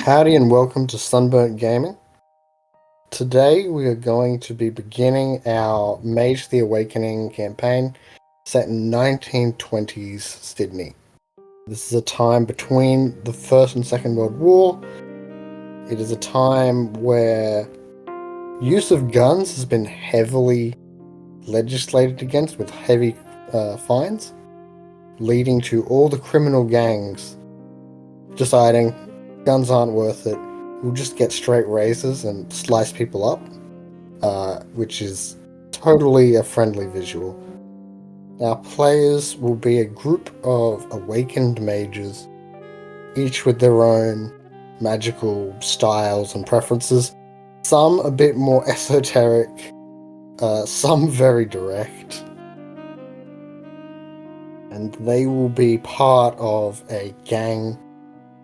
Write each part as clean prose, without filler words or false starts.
Howdy and welcome to Sunburnt Gaming. Today we are going to be beginning our Mage the Awakening campaign set in 1920s Sydney. This is a time between the First and Second World War. It is a time where use of guns has been heavily legislated against with heavy fines, leading to all the criminal gangs deciding guns aren't worth it. We'll just get straight razors and slice people up, which is totally a friendly visual. Our players will be a group of awakened mages, each with their own magical styles and preferences. Some a bit more esoteric, some very direct. And they will be part of a gang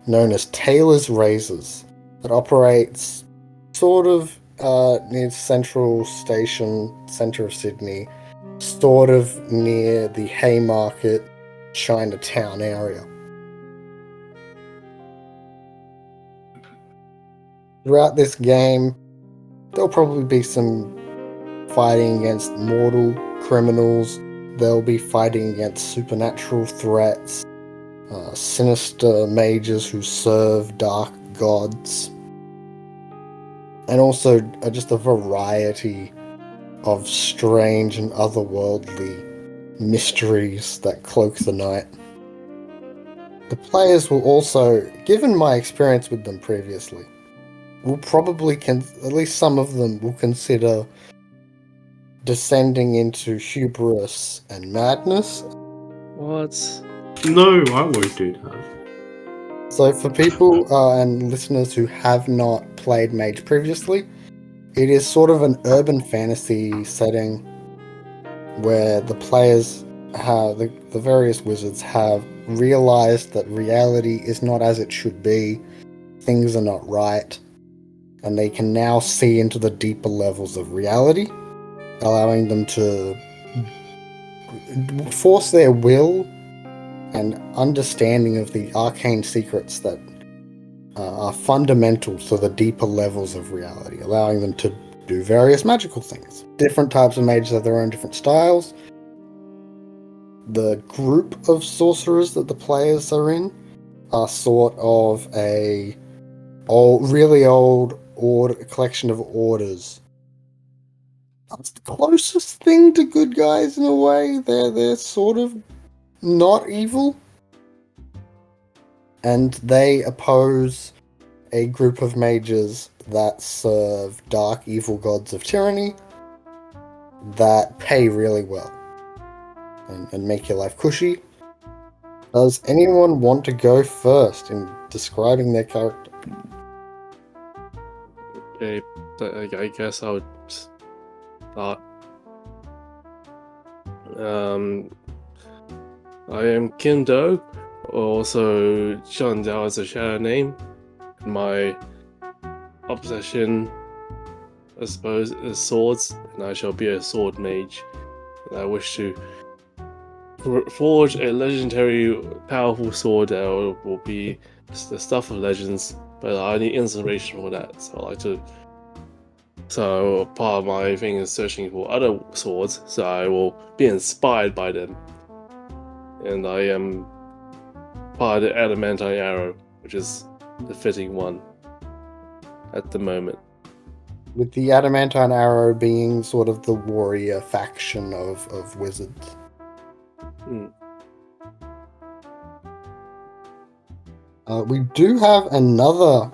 known as Taylor's Razors that operates sort of near Central Station, centre of Sydney, sort of near the Haymarket, Chinatown area. Throughout this game, there'll probably be some fighting against mortal criminals. They'll be fighting against supernatural threats, sinister mages who serve dark gods, and also just a variety of strange and otherworldly mysteries that cloak the night. The players will also, given my experience with them previously, will probably, at least some of them will consider descending into hubris and madness. What? No, I won't do that. So for people and listeners who have not played Mage previously, it is sort of an urban fantasy setting where the players have, the various wizards have realized that reality is not as it should be, things are not right, and they can now see into the deeper levels of reality, allowing them to force their will and understanding of the arcane secrets that are fundamental to the deeper levels of reality, allowing them to do various magical things. Different types of mages have their own different styles. The group of sorcerers that the players are in are sort of a really old collection of orders. That's the closest thing to good guys in a way. They're sort of not evil, and they oppose a group of mages that serve dark evil gods of tyranny that pay really well and make your life cushy. Does anyone want to go first in describing their character? Okay, I guess I would start. I am Kindo, also John Dao as a shadow name. My obsession, I suppose, is swords, and I shall be a sword mage. And I wish to forge a legendary, powerful sword that will be the stuff of legends, but I need inspiration for that, so I like to. So part of my thing is searching for other swords, so I will be inspired by them. And I am part of the adamantine arrow, which is the fitting one at the moment. With the adamantine arrow being sort of the warrior faction of wizards. We do have another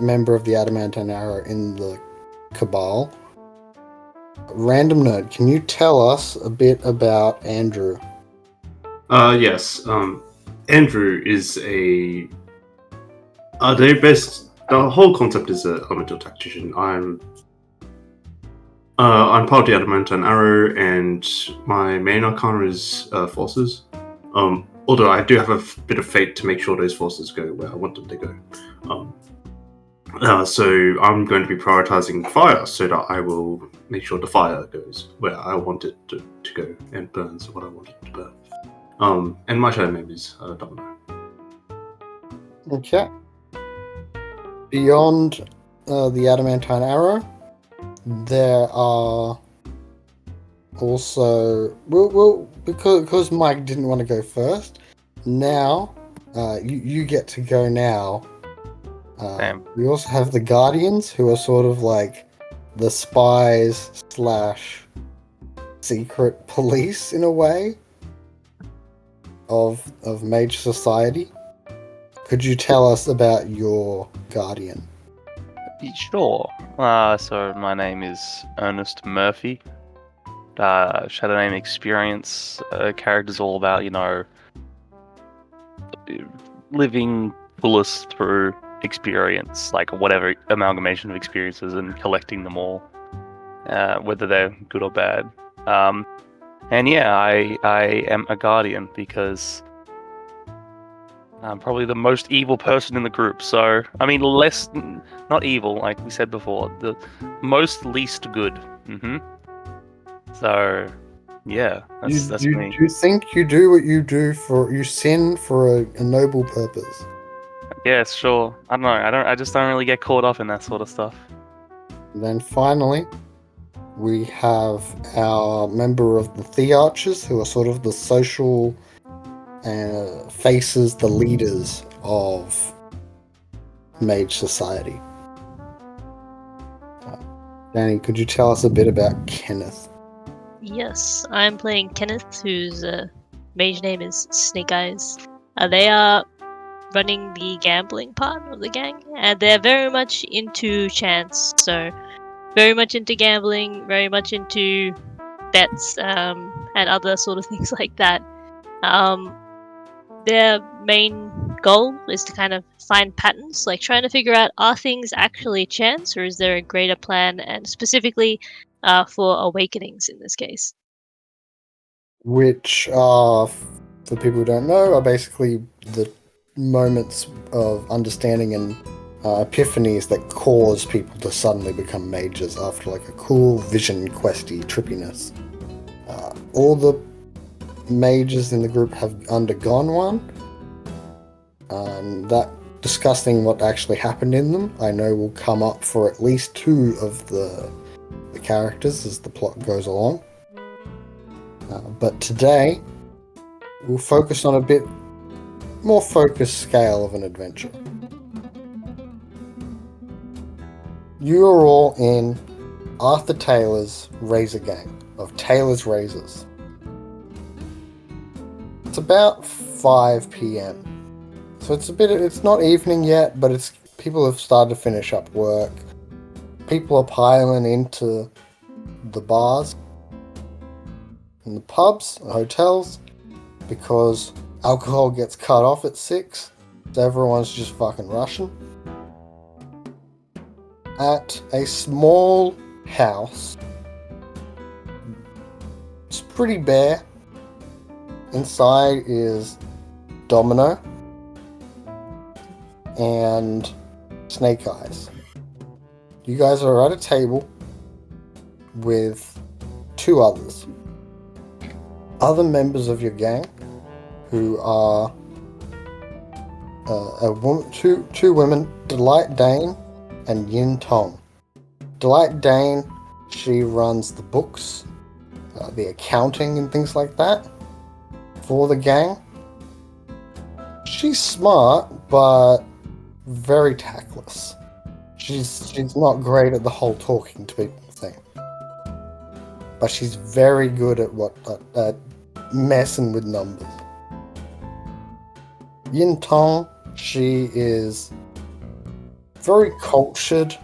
member of the adamantine arrow in the cabal. Random nerd, can you tell us a bit about Andrew? Yes. Andrew is the whole concept is an elemental tactician. I'm part of the adamantine arrow, and my main arcana is forces. Although I do have a bit of fate to make sure those forces go where I want them to go. So I'm going to be prioritizing fire, so that I will make sure the fire goes where I want it to go and burns what I want it to burn. And my shadow name is Domino. Okay. Beyond the adamantine arrow, there are also because Mike didn't want to go first. Now, you get to go now. Damn. We also have the Guardians, who are sort of like the spies / secret police in a way of Mage Society. Could you tell us about your Guardian? Sure. So my name is Ernest Murphy. Shadow name experience. Character's all about, living fullest through experience, like whatever amalgamation of experiences and collecting them all, whether they're good or bad. And yeah, I am a guardian because I'm probably the most evil person in the group. So, I mean, not evil, like we said before, the most least good. So, yeah, that's me. You think you do what you do you sin for a noble purpose. Yeah, sure. I don't know. I just don't really get caught up in that sort of stuff. And then finally, we have our member of the Thearchers, who are sort of the social faces, the leaders of Mage Society. Danny, could you tell us a bit about Kenneth? Yes, I'm playing Kenneth, whose mage name is Snake Eyes. They are running the gambling part of the gang, and they're very much into chance, so very much into gambling, very much into bets, and other sort of things like that. Their main goal is to kind of find patterns, like trying to figure out, are things actually chance, or is there a greater plan, and specifically for awakenings in this case. Which are, for people who don't know, are basically the moments of understanding and epiphanies that cause people to suddenly become mages after like a cool vision questy trippiness. All the mages in the group have undergone one, and that discussing what actually happened in them, I know will come up for at least 2 of the characters as the plot goes along. But today, we'll focus on a bit more focused scale of an adventure. You are all in Arthur Taylor's Razor Gang of Taylor's Razors. It's about 5 p.m. So it's not evening yet, but people have started to finish up work. People are piling into the bars and the pubs, the hotels, because alcohol gets cut off at 6, so everyone's just fucking rushing. At a small house, it's pretty bare. Inside is Domino and Snake Eyes. You guys are at a table with 2 others. Other members of your gang, who are two women, Delight Dane and Yin Tong. Delight Dane, she runs the books, the accounting and things like that for the gang. She's smart, but very tactless. She's not great at the whole talking to people thing, but she's very good at messing with numbers. Yin Tong, she is very cultured.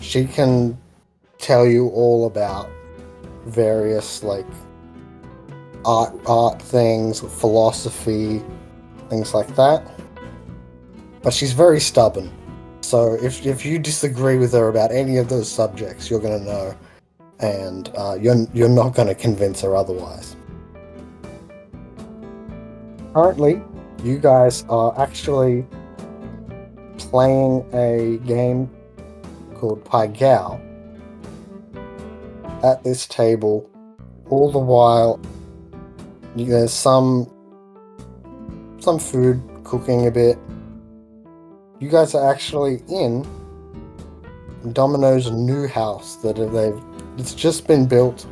She can tell you all about various like art things, philosophy, things like that. But she's very stubborn. So if you disagree with her about any of those subjects, you're gonna know, and you're not gonna convince her otherwise. Currently, you guys are actually playing a game called Pai Gao at this table. All the while, there's some food cooking a bit. you guys are actually in Domino's new house it's just been built,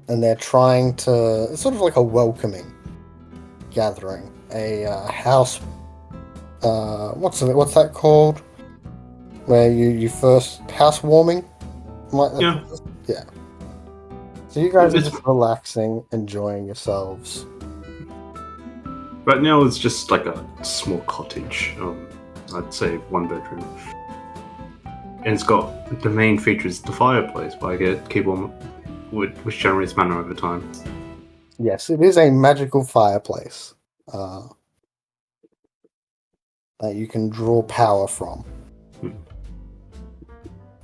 and they're trying to. It's sort of like a welcoming gathering, a house. What's that called? Where you first housewarming? Yeah. Yeah. So you guys are just relaxing, enjoying yourselves. Right now it's just like a small cottage. I'd say 1 bedroom. And it's got the main feature is the fireplace, but I get keep on wood, which generates mana over time. Yes, it is a magical fireplace that you can draw power from.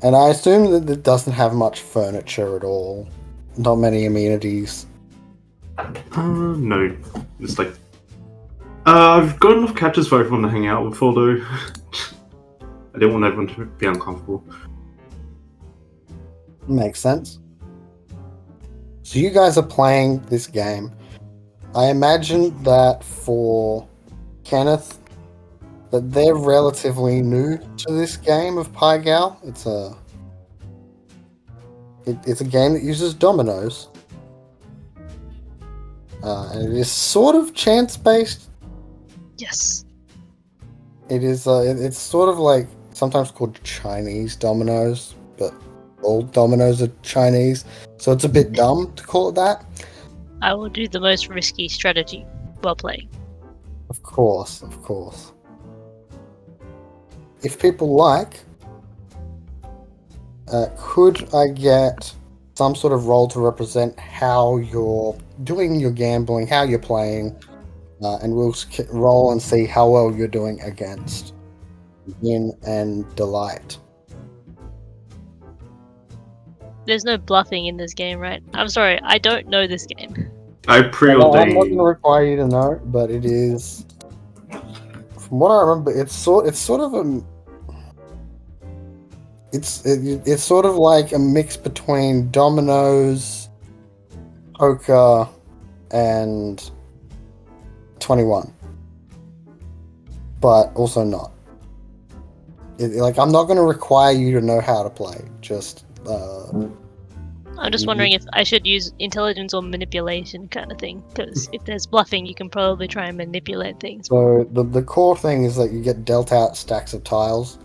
And I assume that it doesn't have much furniture at all. Not many amenities. No. It's like... I've got enough couches for everyone to hang out with, although... I didn't want everyone to be uncomfortable. Makes sense. So you guys are playing this game. I imagine that for Kenneth, that they're relatively new to this game of Pygal. It's a game that uses dominoes. And it is sort of chance-based. Yes. It is. It's sort of like sometimes called Chinese dominoes, but all dominoes are Chinese, so it's a bit dumb to call it that. I will do the most risky strategy while playing. Of course. If people like, could I get some sort of role to represent how you're doing your gambling, how you're playing, and we'll roll and see how well you're doing against Yin and Delight. There's no bluffing in this game, right? I'm sorry, I don't know this game. I I'm not preordained... going to require you to know, but it is, from what I remember, it's sort of a. It's sort of like a mix between dominoes, poker, and 21, but also not. I'm not going to require you to know how to play. Just. I'm just wondering if I should use intelligence or manipulation kind of thing, because if there's bluffing, you can probably try and manipulate things. So the core thing is that you get dealt out stacks of tiles,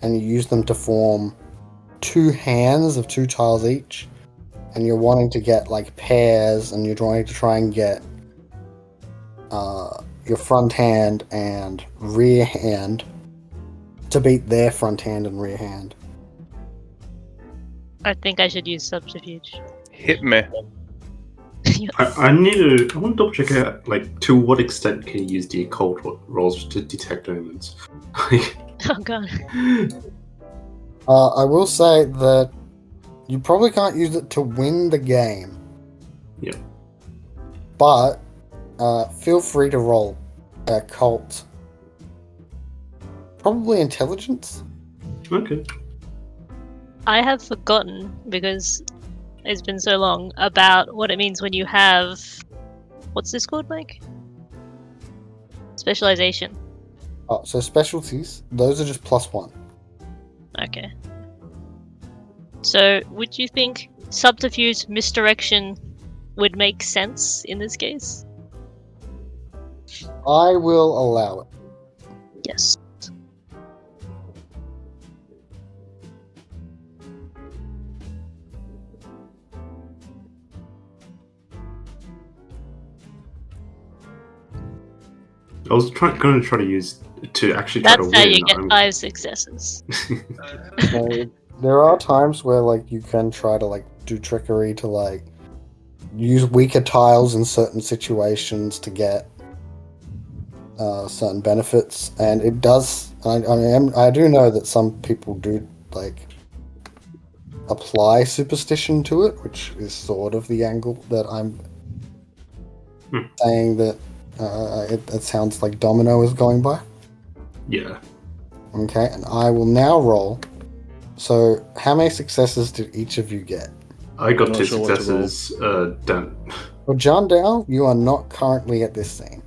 and you use them to form 2 hands of 2 tiles each, and you're wanting to get like pairs, and you're trying to try and get your front hand and rear hand to beat their front hand and rear hand. I think I should use subterfuge. Hit me. I want to double check out, like, to what extent can you use the occult rolls to detect omens? Oh god. I will say that you probably can't use it to win the game. Yeah. But feel free to roll occult. Probably intelligence. Okay. I have forgotten, because it's been so long, about what it means when you have... What's this called, Mike? Specialization. Oh, so specialties, those are just +1. Okay. So, would you think subterfuge misdirection would make sense in this case? I will allow it. Yes. I was going to try to use to actually try to That's win. how you get 5 successes. So, there are times where like you can try to like do trickery to like use weaker tiles in certain situations to get certain benefits, and it does. I do know that some people do like apply superstition to it, which is sort of the angle that I'm saying that it sounds like Domino is going by. Yeah. Okay, and I will now roll. So, how many successes did each of you get? I got I'm not 2 sure what to roll. successes. Done. Well, John Dow, you are not currently at this scene.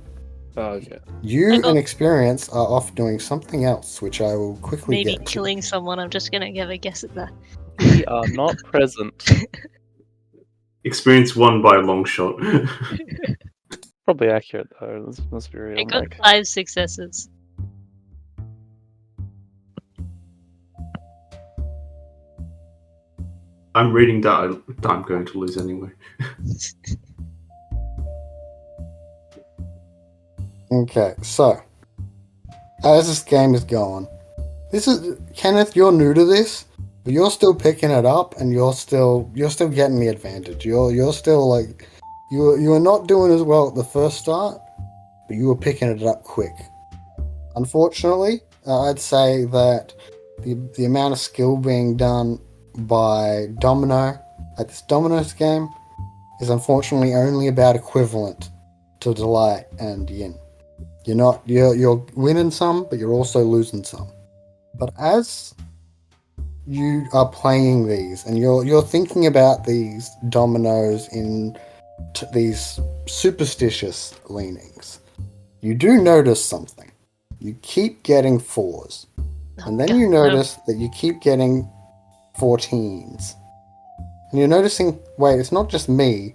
Oh, okay. You I got- and Experience are off doing something else, which I will quickly Maybe get to. killing someone. I'm just gonna have a guess at that. We are not present. Experience 1 by a long shot. Probably accurate though. Let's be real. I got Like, 5 successes. I'm reading that I'm going to lose anyway. Okay, so as this game is going, this is Kenneth. You're new to this, but you're still picking it up, and you're still getting the advantage. You're still like you are not doing as well at the first start, but you were picking it up quick. Unfortunately, I'd say that the amount of skill being done by Domino at this Domino's game is unfortunately only about equivalent to Delight and Yin. You're winning some, but you're also losing some. But as you are playing these and you're thinking about these dominoes in these superstitious leanings, you do notice something. You keep getting 4s, and then you notice that you keep getting 14s. And you're noticing, wait, it's not just me.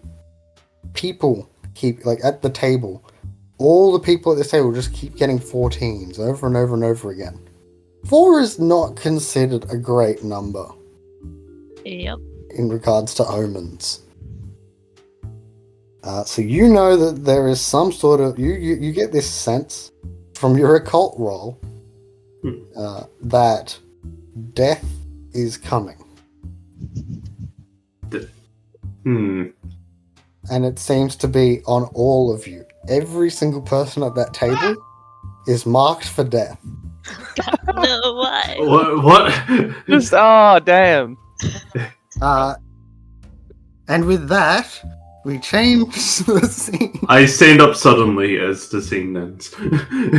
People keep, like, at the table, all the people at this table just keep getting 14s over and over and over again. 4 is not considered a great number Yep. in regards to omens. So you know that there is some sort of... You get this sense from your occult roll that death is coming. And it seems to be on all of you. Every single person at that table is marked for death. God, no, why? What? just damn. And with that, we change the scene. I stand up suddenly as the scene ends.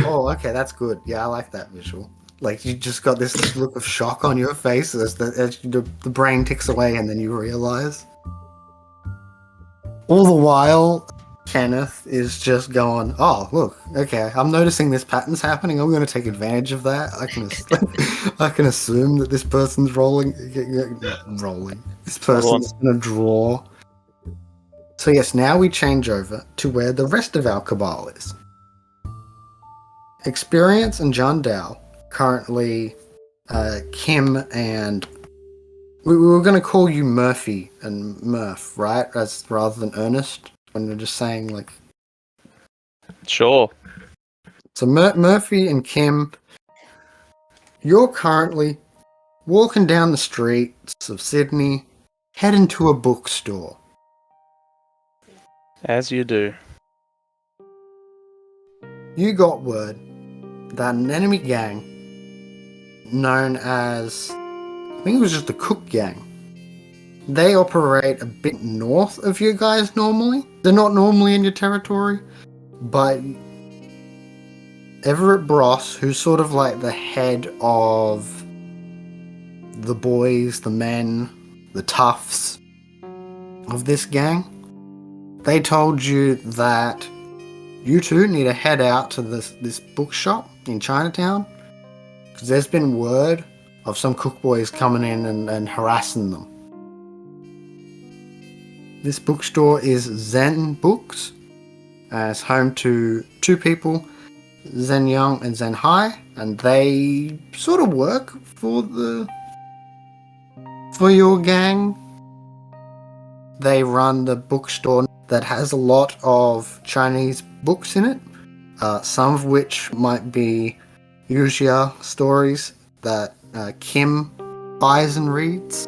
Oh, okay, that's good. Yeah, I like that visual. Like, you just got this look of shock on your face as the brain ticks away and then you realize. All the while, Kenneth is just going, oh, look, okay, I'm noticing this pattern's happening. I'm going to take advantage of that. I can assume that this person's rolling. This person's going to draw. So yes, now we change over to where the rest of our cabal is. Experience and John Dow, currently Kim and... We were going to call you Murphy and Murph, right? Rather than Ernest, when we're just saying, like... Sure. So Murphy and Kim, you're currently walking down the streets of Sydney, heading to a bookstore. As you do. You got word that an enemy gang known as... I think it was just the Cook Gang. They operate a bit north of you guys normally. They're not normally in your territory, but Everett Bross, who's sort of like the head of the boys, the men, the toughs of this gang, they told you that you two need to head out to this bookshop in Chinatown, because there's been word of some cook boys coming in and harassing them. This bookstore is Zen Books. It's home to 2 people, Zen Young and Zen Hai, and they sort of work for your gang. They run the bookstore that has a lot of Chinese books in it, some of which might be Wuxia stories that Kim buys and reads.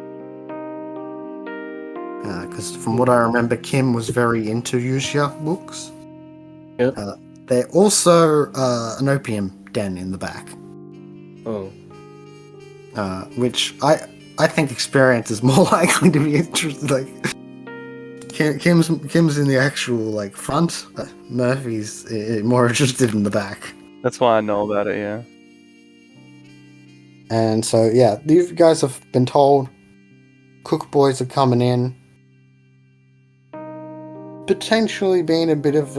Because from what I remember, Kim was very into Wuxia books. Yep. They're also an opium den in the back. Oh. Which I think Experience is more likely to be interested. Like, Kim's in the actual like front. Murphy's more interested in the back. That's why I know about it, yeah. And so yeah, these guys have been told cook boys are coming in, potentially being a bit of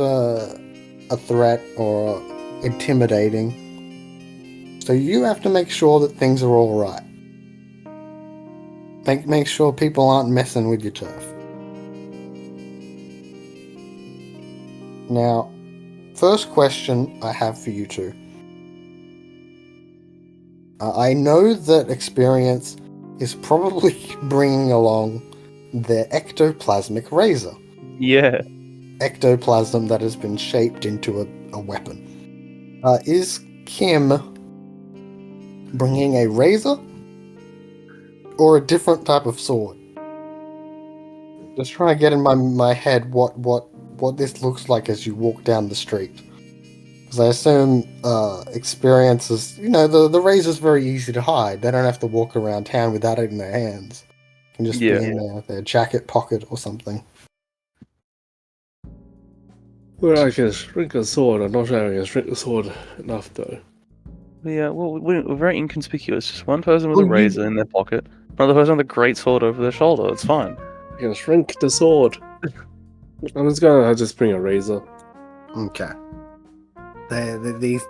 a threat or intimidating. So you have to make sure that things are all right. Make sure people aren't messing with your turf. Now, first question I have for you two. I know that experience is probably bringing along their ectoplasmic razor. Yeah. Ectoplasm that has been shaped into a weapon. Is Kim bringing a razor or a different type of sword? Just trying to get in my head what this looks like as you walk down the street. Because I assume experience is, the razor's very easy to hide. They don't have to walk around town without it in their hands. It can just be in their jacket pocket or something. Well, I can shrink a sword. I'm not sure I can shrink a sword enough, though. Yeah, well, we're very inconspicuous. Just one person with Well, a razor in their pocket, another person with a great sword over their shoulder. It's fine. I can shrink the sword. I'm just gonna just bring a razor. Okay.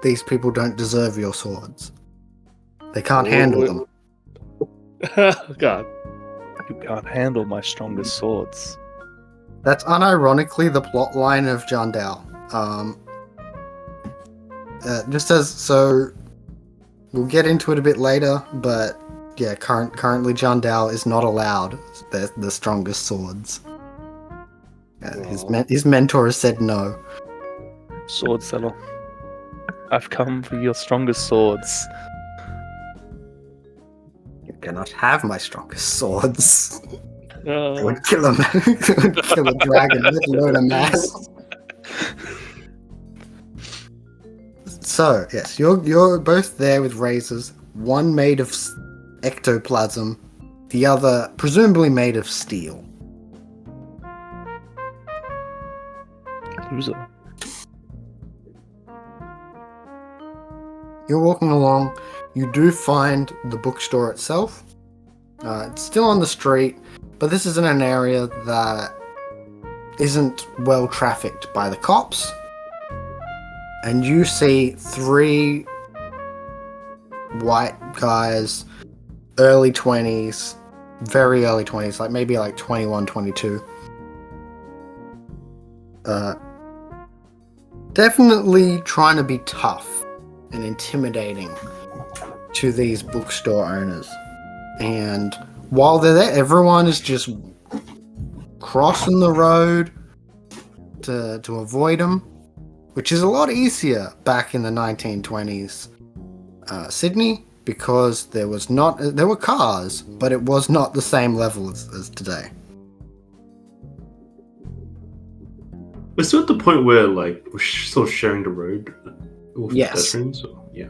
These people don't deserve your swords. They can't handle them. God. You can't handle my strongest swords. That's unironically the plot line of John Dow. Just as so, we'll get into it a bit later, but yeah, currently John Dow is not allowed the strongest swords. His mentor has said no. Sword seller. I've come for your strongest swords. You cannot have my strongest swords. They Uh, would kill him. They would kill a dragon, let alone a man. So yes, you're both there with razors. One made of ectoplasm, the other presumably made of steel. Loser. You're walking along. You do find the bookstore itself. It's still on the street, but this is in an area that isn't well trafficked by the cops. And you see 3 white guys, early 20s, very early 20s, like maybe like 21, 22. Definitely trying to be tough and intimidating to these bookstore owners. And while they're there, everyone is just crossing the road to avoid them, which is a lot easier back in the 1920s Sydney, because there were cars, but it was not the same level as today. We're still at the point where like we're sort of sharing the road with Yes. pedestrians. So, yeah.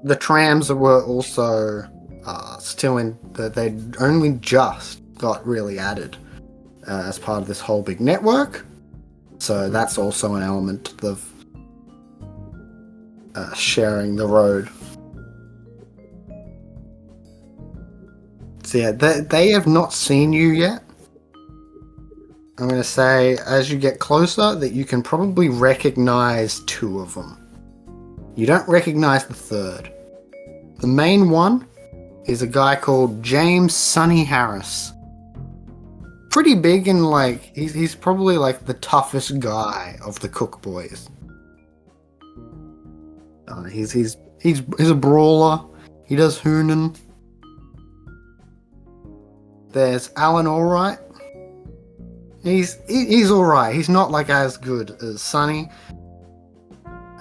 The trams were also still in that they'd only just got really added as part of this whole big network. So that's also an element of sharing the road. So yeah, they have not seen you yet. I'm going to say, as you get closer, that you can probably recognize 2 of them. You don't recognize the third. The main one is a guy called James Sonny Harris. Pretty big and like he's probably like the toughest guy of the Cook boys. He's a brawler. He does hooning. There's Alan Allright. He's alright. He's not like as good as Sonny.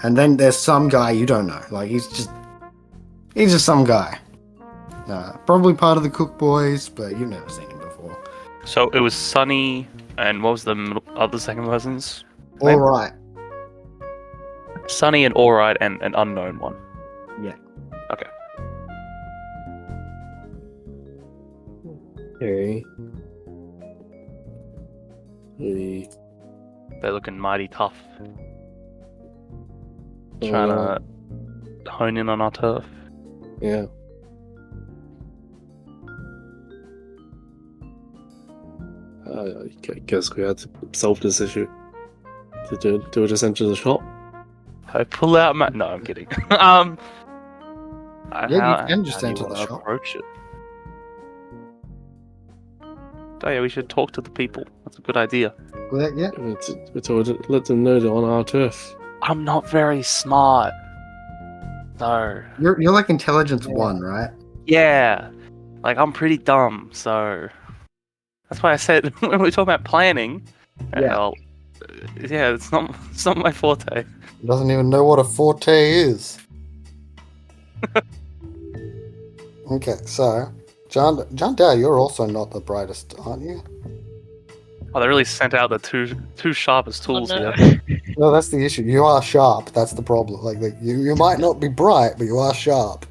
And then there's some guy you don't know. Like he's just some guy. Probably part of the Cook boys, but you've never seen him before. So it was Sunny, and what was the other second person's name? Alright. Sunny and Alright and an unknown one. Yeah. Okay. okay. Really, They're looking mighty tough. Trying to hone in on our turf. yeah. I guess we had to solve this issue. Do we just enter the shop? I pull out my. No, I'm kidding. Yeah, you can just how do you enter the wanna shop. approach it? Oh yeah, we should talk to the people. That's a good idea. Well, yeah. We told let them know they're on our turf. I'm not very smart. So You're like intelligence Yeah. 1, right? yeah, like I'm pretty dumb. So that's why I said when we talk about planning. Yeah. Well, yeah, it's not my forte. Doesn't even know what a forte is. Okay, so John Dow, you're also not the brightest, aren't you? Oh, they really sent out the two sharpest tools no. here. No, that's the issue. You are sharp. That's the problem. Like you might not be bright, but you are sharp.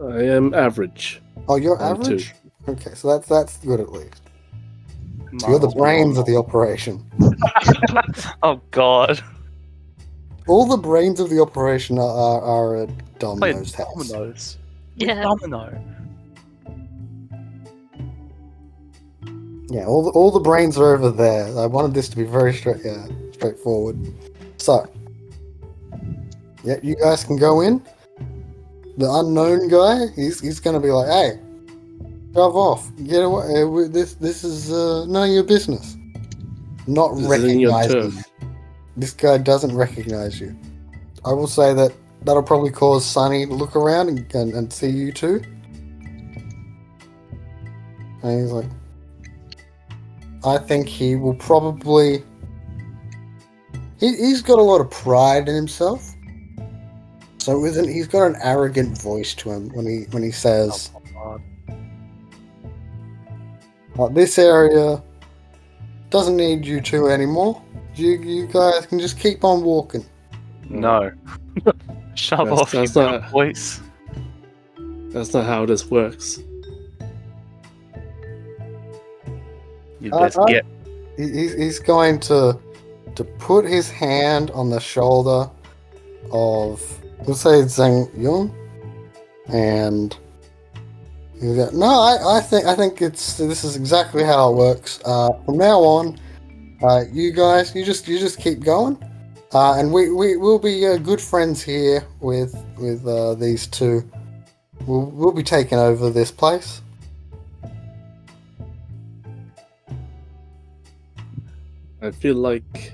I am average. Oh, you're I'm average. Okay, so that's good at least. So you're the Miles brains of below. the operation. Oh God. All the brains of the operation are at Play Domino's house. dominoes. Yeah. Domino. Yeah, all the brains are over there. I wanted this to be very straightforward. So, yeah, you guys can go in. The unknown guy, he's gonna be like, "Hey, shove off, get away. This is none of your business." Not This is in your recognizing you. turf. This guy doesn't recognize you. I will say that'll probably cause Sonny to look around and see you too. And he's like, I think he will probably. He's got a lot of pride in himself. So he's got an arrogant voice to him when he says, "This area doesn't need you two anymore. You guys can just keep on walking." No. Shove That's- off, that's you not- good voice. That's not how this works. You best get. He's going to put his hand on the shoulder of, let's say, Zhang Yun, and he's like, "No, I think this is exactly how it works. From now on, you guys, you just keep going, and we'll be good friends here with these two. We'll be taking over this place." I feel like.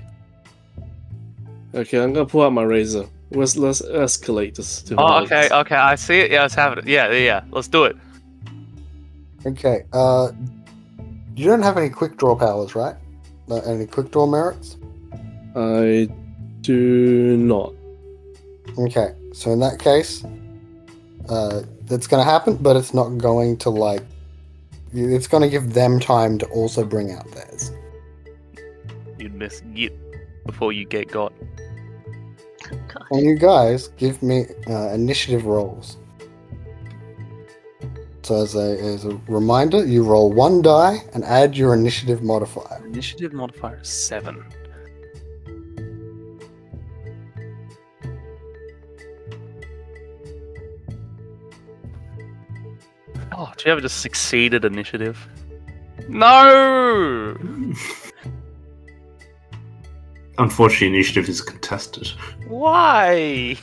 Okay, I'm gonna pull out my razor. Let's escalate this to Oh, violence. okay, I see it. Yeah, let's have it. Yeah, let's do it. Okay. You don't have any quick draw powers, right? Any quick draw merits? I do not. Okay. So in that case, that's going to happen, but it's not going to it's going to give them time to also bring out theirs. You'd miss get before you get got. God. And you guys give me initiative rolls. So as a reminder, you roll 1 die and add your initiative modifier. Initiative modifier is 7. Oh, do you ever just succeed at initiative? No! Unfortunately, initiative is contested. Why?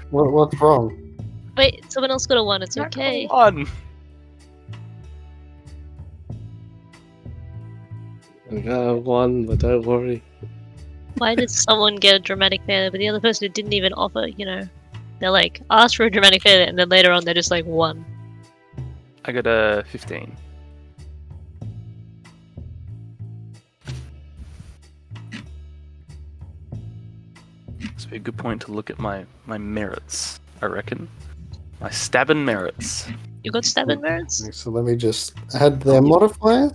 What's wrong? Wait, someone else got a 1, it's okay. One. I got one, but don't worry. Why did someone get a dramatic failure, but the other person didn't even offer, They're like, ask for a dramatic failure, and then later on they're just like, 1. I got a 15. This would be a good point to look at my merits, I reckon. My stabbing merits. You got stabbing merits? So let me just add their modifiers.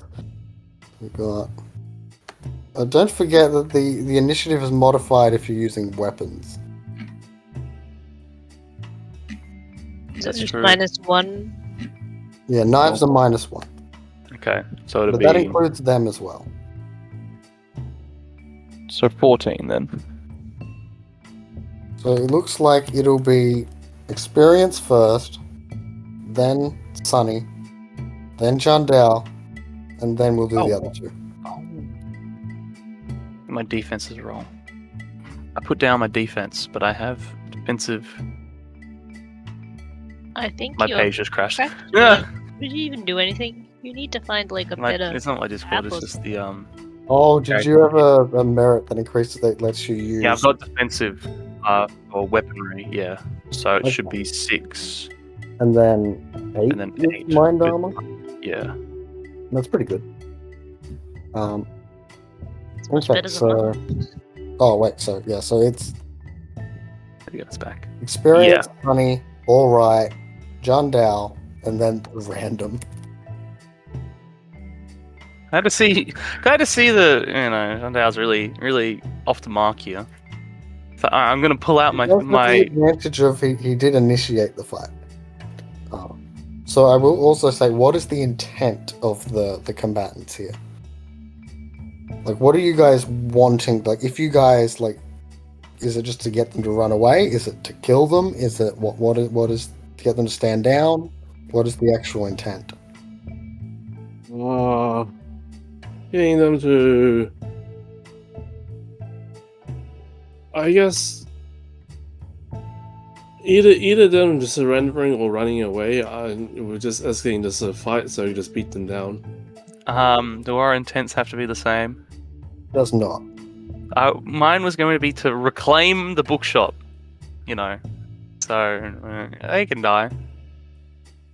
We got. Don't forget that the initiative is modified if you're using weapons. Is That's it just true. -1? Yeah, knives are -1, Okay, so it'll but be that includes them as well. so 14 then. So it looks like it'll be experience first, then Sunny, then Chandel, and then we'll do the Oh. other two. Oh. Am my defense is wrong. I put down my defense, but I have defensive. I think My your page just crashed. practice Yeah. Did you even do anything? You need to find like a better. It's not my Discord. It's apples. just the Oh, did you have a merit that increases that lets you use? Yeah, I've got defensive or weaponry. Yeah, so it should Okay. be 6. And then 8. And then with 8 mind with- armor. Yeah. That's pretty good. It's much Okay, better than so. Oh wait, so yeah, so it's Let me get this back. experience, honey, all right, John Dow, and then random. I had to see the Sundow's really off the mark here. So I'm gonna pull out He does have the my. advantage of he did initiate the fight. So I will also say, what is the intent of the combatants here? Like, what are you guys wanting? Like, if you guys like, is it just to get them to run away? Is it to kill them? Is it what is to get them to stand down? What is the actual intent? Getting them to, I guess, either them just surrendering or running away. We're just asking this a fight, so you just beat them down. Do our intents have to be the same? Does not. Mine was going to be to reclaim the bookshop. So they can die.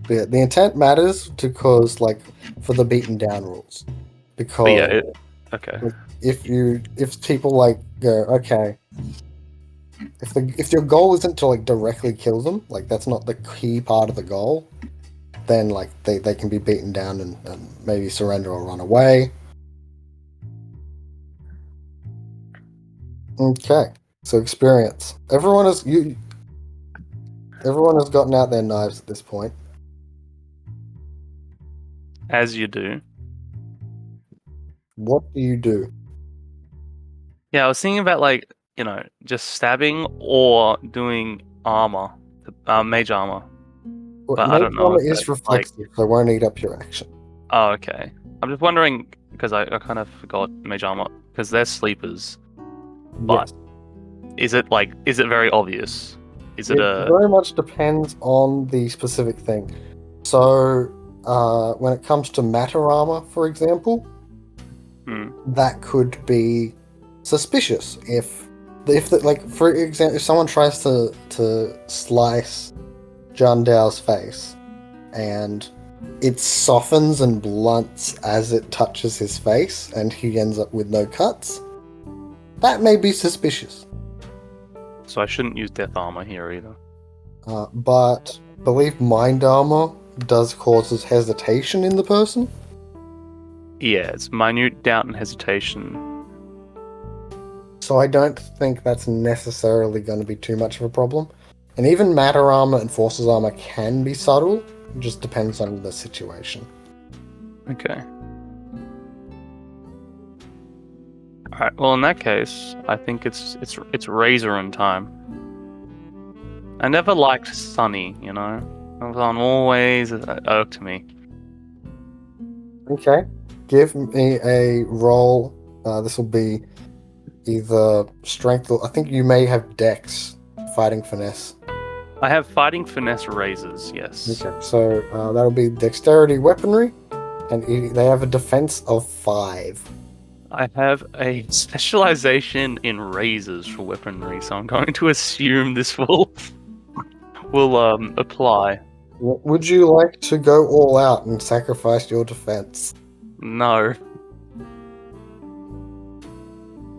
The intent matters because, like, for the beaten down rules. Because But yeah, okay. if people like go, okay, if your goal isn't to like directly kill them, like that's not the key part of the goal, then like they can be beaten down and maybe surrender or run away. Okay, so experience. Everyone has gotten out their knives at this point. As you do. What do you do? Yeah, I was thinking about just stabbing or doing armor, mage armor. Well, But I don't know armor if is that's, reflexive, so it won't eat up your action. Oh, okay. I'm just wondering because I kind of forgot mage armor because they're sleepers. But Yes. is it very obvious? Is it a very much depends on the specific thing. So, when it comes to matter armor, for example, that could be suspicious. For example, if someone tries to slice John Dow's face, and it softens and blunts as it touches his face, and he ends up with no cuts, that may be suspicious. So I shouldn't use death armor here either. But I believe mind armor does causes hesitation in the person. Yeah, it's minute doubt and hesitation. So I don't think that's necessarily going to be too much of a problem. And even matter armor and forces armor can be subtle. It just depends on the situation. Okay. Alright, well in that case, I think it's Razor in time. I never liked Sunny, It always irked me. Okay. Give me a roll. This will be either strength or... I think you may have dex, fighting finesse. I have fighting finesse razors, yes. Okay, so that'll be dexterity weaponry, and they have a defense of 5. I have a specialization in razors for weaponry, so I'm going to assume this will apply. Would you like to go all out and sacrifice your defense? No.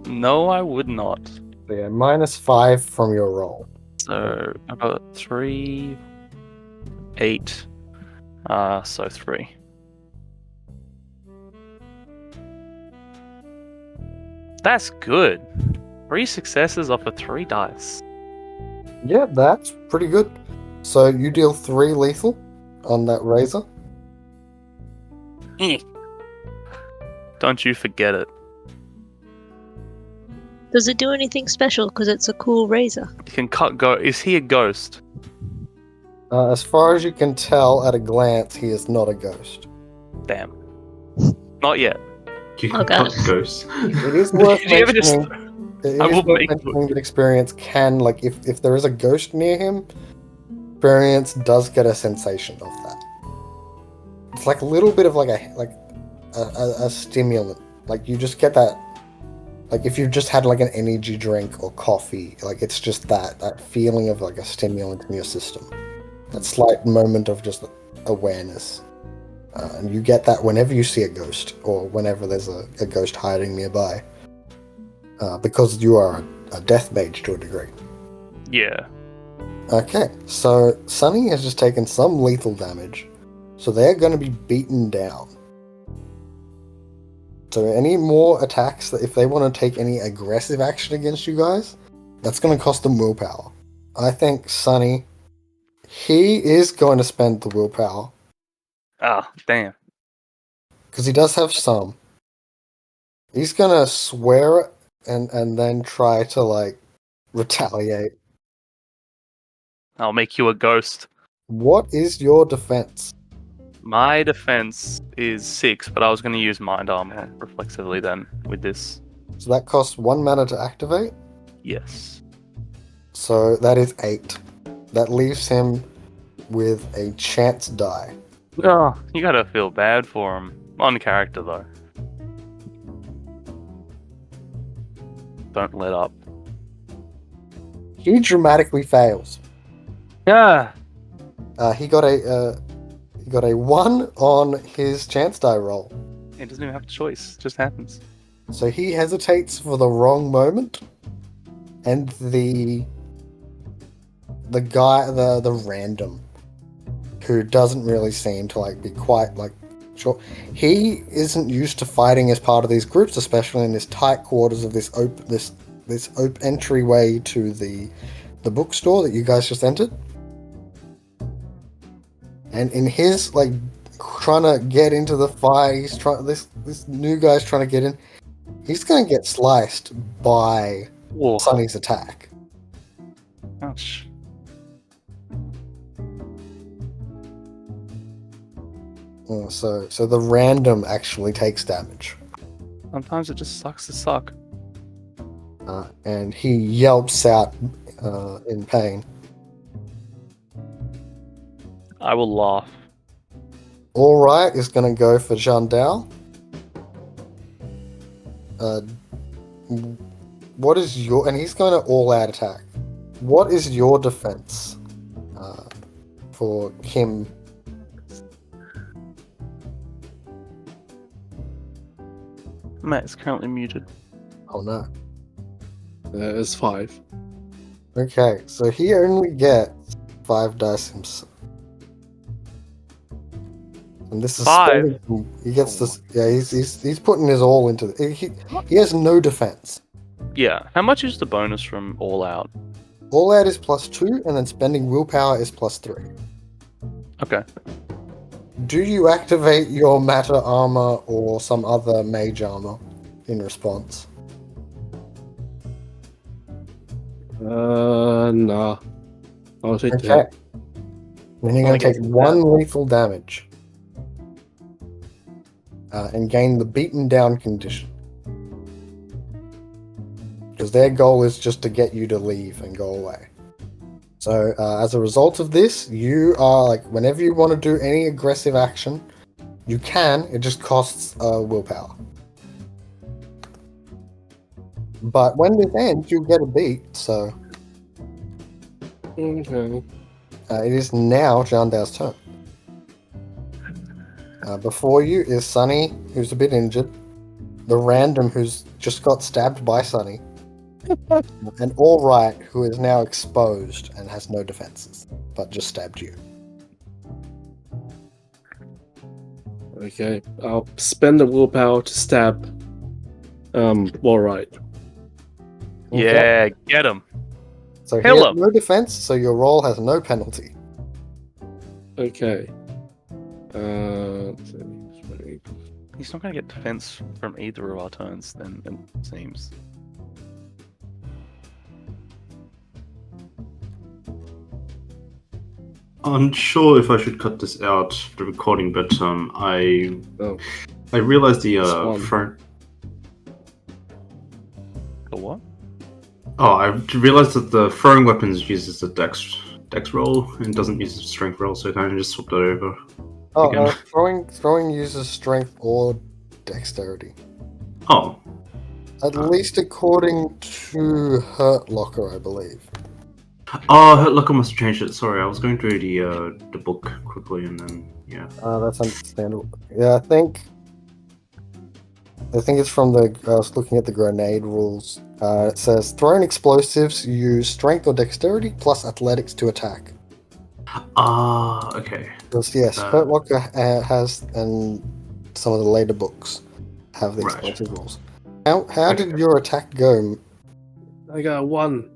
No, I would not. So yeah, -5 from your roll. So I got 3, 8, so 3. That's good. 3 successes off of 3 dice. Yeah, that's pretty good. So you deal 3 lethal on that razor. Don't you forget it. Does it do anything special? Because it's a cool razor. You can cut go. Is he a ghost? As far as you can tell at a glance, he is not a ghost. Damn. Not yet. You Oh, can God. cut ghosts. It is worth Did you ever just? mentioning. It I is will worth make- mentioning that experience can, like, if there is a ghost near him, experience does get a sensation of that. It's like a little bit of like a stimulant. Like you just get that. Like if you've just had like an energy drink or coffee, like it's just that feeling of like a stimulant in your system. That slight moment of just awareness. And you get that whenever you see a ghost or whenever there's a ghost hiding nearby. Because you are a death mage to a degree. Yeah. Okay, so Sunny has just taken some lethal damage, so they're going to be beaten down. So any more attacks, that if they want to take any aggressive action against you guys, that's going to cost them willpower. I think Sunny, he is going to spend the willpower, Ah, damn. because he does have some. He's going to swear it and then try to, like, retaliate. I'll make you a ghost. What is your defense? My defense is 6, but I was going to use mind armor reflexively then with this. So that costs 1 mana to activate. Yes. So that is 8. That leaves him with a chance die. Oh, you gotta feel bad for him. On character though. Don't let up. He dramatically fails. Yeah. He got a 1 on his chance die roll. It doesn't even have a choice. It just happens. So he hesitates for the wrong moment, and the guy, the random, who doesn't really seem to like be quite like sure. He isn't used to fighting as part of these groups, especially in this tight quarters of this open entryway to the bookstore that you guys just entered. And in his like trying to get into the fight, he's trying this new guy's trying to get in. He's gonna get sliced by Whoa. Sunny's attack. Ouch. So the random actually takes damage. Sometimes it just sucks to suck. And he yelps out in pain. I will laugh. All right is going to go for Jandal. What is your... And he's going to all-out attack. What is your defense for Kim? Matt is currently muted. Oh, no. It's 5. Okay, so he only gets 5 dice himself. And this is 5? He gets this. Yeah, he's putting his all into it. He has no defense. Yeah. How much is the bonus from All Out? All out is +2, and then spending willpower is +3. Okay. Do you activate your matter armor or some other mage armor in response? Nah. I'll take Okay. that. Then you're going to take 1 lethal damage. And gain the beaten down condition. Because their goal is just to get you to leave and go away. So as a result of this, you are like, whenever you want to do any aggressive action, you can, it just costs willpower. But when this ends, you'll get a beat, so Okay. it is now Jandal's turn. Before you is Sunny, who's a bit injured, the random who's just got stabbed by Sunny, and All Right, who is now exposed and has no defenses, but just stabbed you. Okay. I'll spend the willpower to stab. All right. Okay. Yeah, get him. So he Kill has him. no defense, so your roll has no penalty. Okay. He's not going to get defense from either of our turns, then, it seems. Unsure if I should cut this out, the recording, but I realized the Swan. what? Oh, I realized that the throwing weapons uses the dex roll and doesn't use the strength roll, so I kind of just swapped it over. Oh, Again. throwing uses strength or dexterity. Oh, At least according to Hurt Locker, I believe. Hurt Locker must have changed it. Sorry, I was going through the book quickly and then yeah. That's understandable. Yeah, I think it's from the. I was looking at the grenade rules. It says throwing explosives use strength or dexterity plus athletics to attack. Okay. Because yes, Hurt Locker has, and some of the later books have the Right. explosive rules. How did your attack go? I got 1.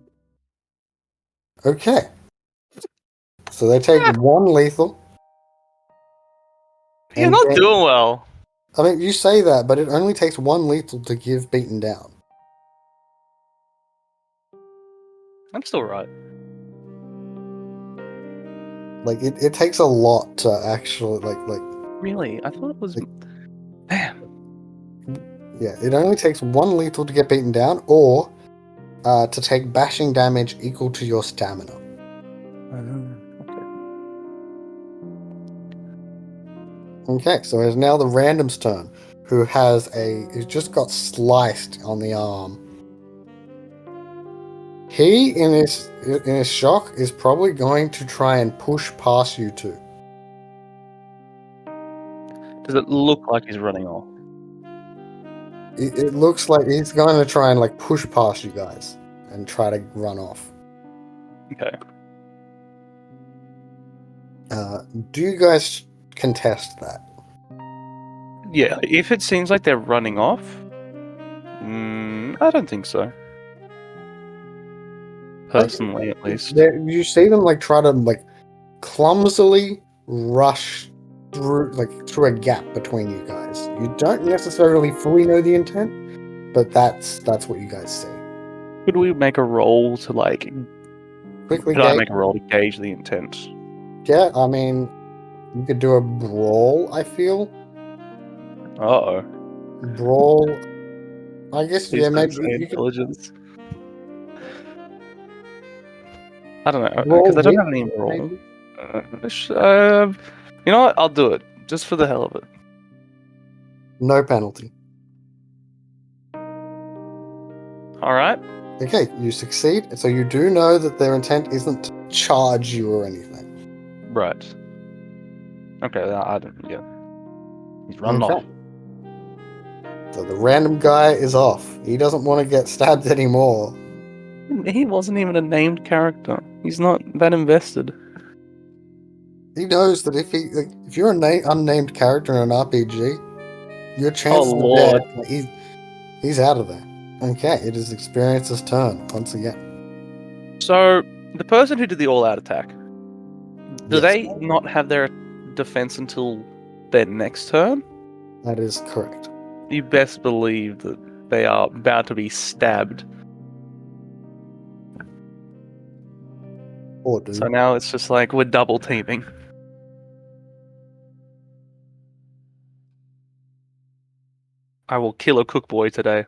Okay. So they take 1 lethal. You're And not then- doing well. I mean, you say that, but it only takes 1 lethal to give beaten down. I'm still right. Like it takes a lot to actually like Really? I thought it was. Damn. yeah. It only takes 1 lethal to get beaten down, or to take bashing damage equal to your stamina. Okay. Okay, so it's now the random's turn, who just got sliced on the arm. He, in his shock, is probably going to try and push past you two. Does it look like he's running off? It looks like he's going to try and like push past you guys and try to run off. Okay. Do you guys contest that? Yeah, if it seems like they're running off, I don't think so. Personally, at least. You see them like try to like clumsily rush through a gap between you guys. You don't necessarily fully know the intent, but that's what you guys see. Could we make a roll to like? Quickly, Could I gauge. make a roll to gauge the intent? Yeah, I mean, you could do a brawl. I feel Uh-oh. brawl. I guess Please yeah, don't maybe say you could intelligence. I don't know, roll because I don't have with, any roll. maybe? You know what? I'll do it just for the hell of it. No penalty. All right. Okay, you succeed. So you do know that their intent isn't to charge you or anything. Right. Okay. I don't. Yeah. He's running Okay. off. So the random guy is off. He doesn't want to get stabbed anymore. He wasn't even a named character. He's not that invested. He knows that if you're an unnamed character in an RPG, your chances Oh, of Lord. death, he's out of there. Okay, it is Experience's turn once again. So the person who did the all-out attack, do Yes, they not have their defense until their next turn? that is correct. You best believe that they are about to be stabbed. Or do. So now it's just like we're double teaming. I will kill a cook boy today.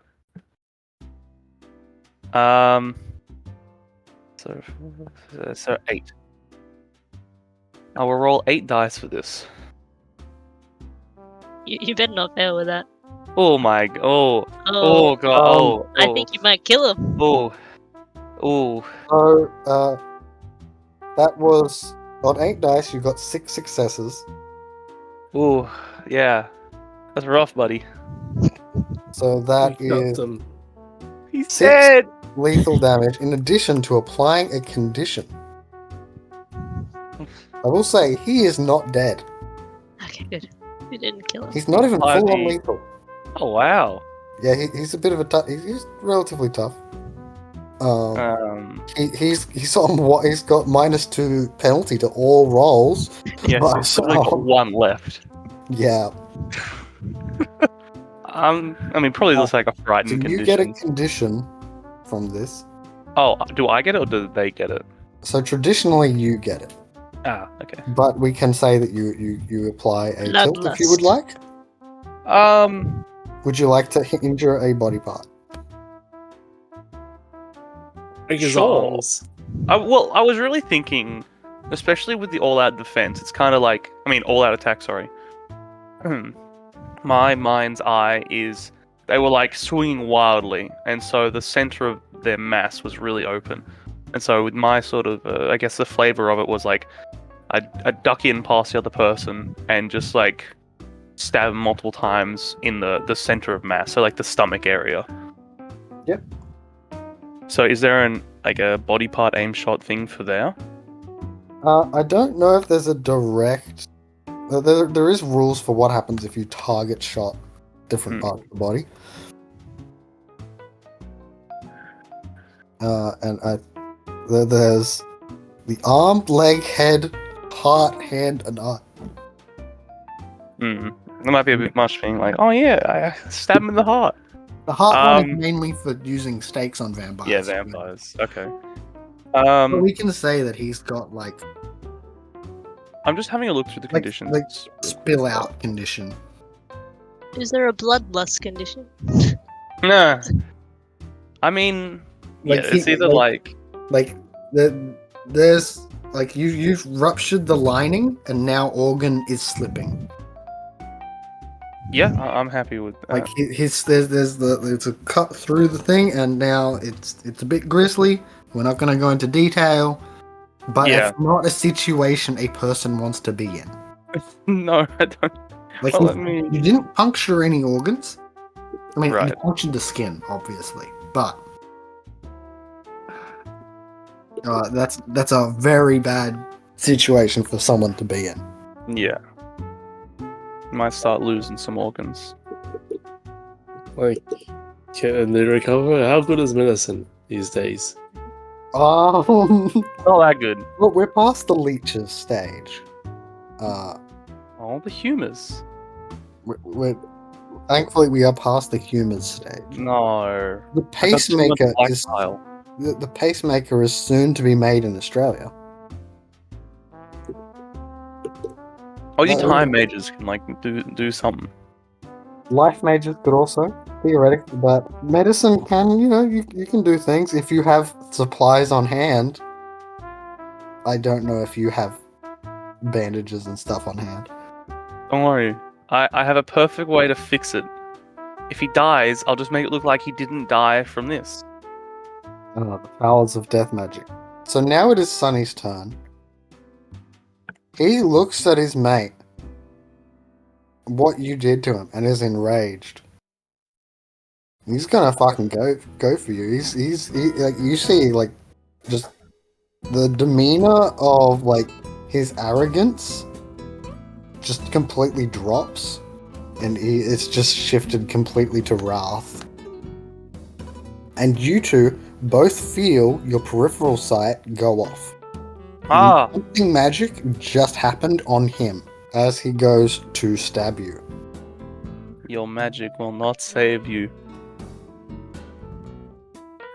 So 8. I will roll 8 dice for this. You better not fail with that. Oh my! Oh Oh, god! I think you might kill him. Oh. So, that was on 8 dice. You got 6 successes. Oh. Yeah. That's rough, buddy. So that You got is them. He's 6 dead. lethal damage in addition to applying a condition. I will say he is not dead. Okay, good. You didn't kill him. He's not even I full on mean- lethal. Oh wow. Yeah, he's a bit of a tough. He's relatively tough. He's on what? He's got -2 penalty to all rolls. Yes, But he's only got 1 left. Yeah. I mean, probably looks like a So frightened you condition. get a condition from this. Oh, do I get it or do they get it? So traditionally you get it, Ah, okay. but we can say that you apply a tilt if you would Bloodlust. like. Would you like to injure a body part? Break his Sure. arms. I was really thinking, especially with the all-out defense, it's kind of like, all-out attack, sorry. My mind's eye is they were like swinging wildly, and so the center of their mass was really open. And so with my sort of, I guess the flavor of it was like, I'd duck in past the other person and just like stab them multiple times in the center of mass, so like the stomach area. Yep. So is there a body part aim shot thing for there? I don't know if there's a direct. There is rules for what happens if you target shot different parts of the body. There's the arm, leg, head, heart, hand, and eye. That might be a bit much being like, oh yeah, I stab him in the heart. The heart one is mainly for using stakes on vampires. Yeah, vampires. Okay. But we can say that he's got like I'm just having a look through the conditions. like spill out condition. Is there a bloodlust condition? Nah. I mean, Like yeah, it's either like there's like you've ruptured the lining and now organ is slipping. yeah, I'm happy with that. Like there's a cut through the thing and now it's a bit grisly. We're not going to go into detail, but Yeah. it's not a situation a person wants to be in. No, I don't. Like Well, you didn't puncture any organs. I mean, Right. you punctured the skin, obviously, but that's a very bad situation for someone to be in. Yeah. Might start losing some organs. Like, can they recover? How good is medicine these days? Not that good. Well, we're past the leeches stage. Oh, the humors. We're thankfully we are past the humors stage. No. The pacemaker is Lifestyle. the pacemaker is soon to be made in Australia. Oh, you No. time mages can like do something. Life mages could also theoretically, but medicine can you can do things if you have supplies on hand. I don't know if you have bandages and stuff on hand. Don't worry. I have a perfect way to fix it. If he dies, I'll just make it look like he didn't die from this. The powers of death magic. So now it is Sunny's turn. He looks at his mate, what you did to him, and is enraged. He's gonna fucking go for you. He like you see like just the demeanor of like his arrogance just completely drops, and it's just shifted completely to wrath. And you two both feel your peripheral sight go off. Ah! Something magic just happened on him as he goes to stab you. Your magic will not save you.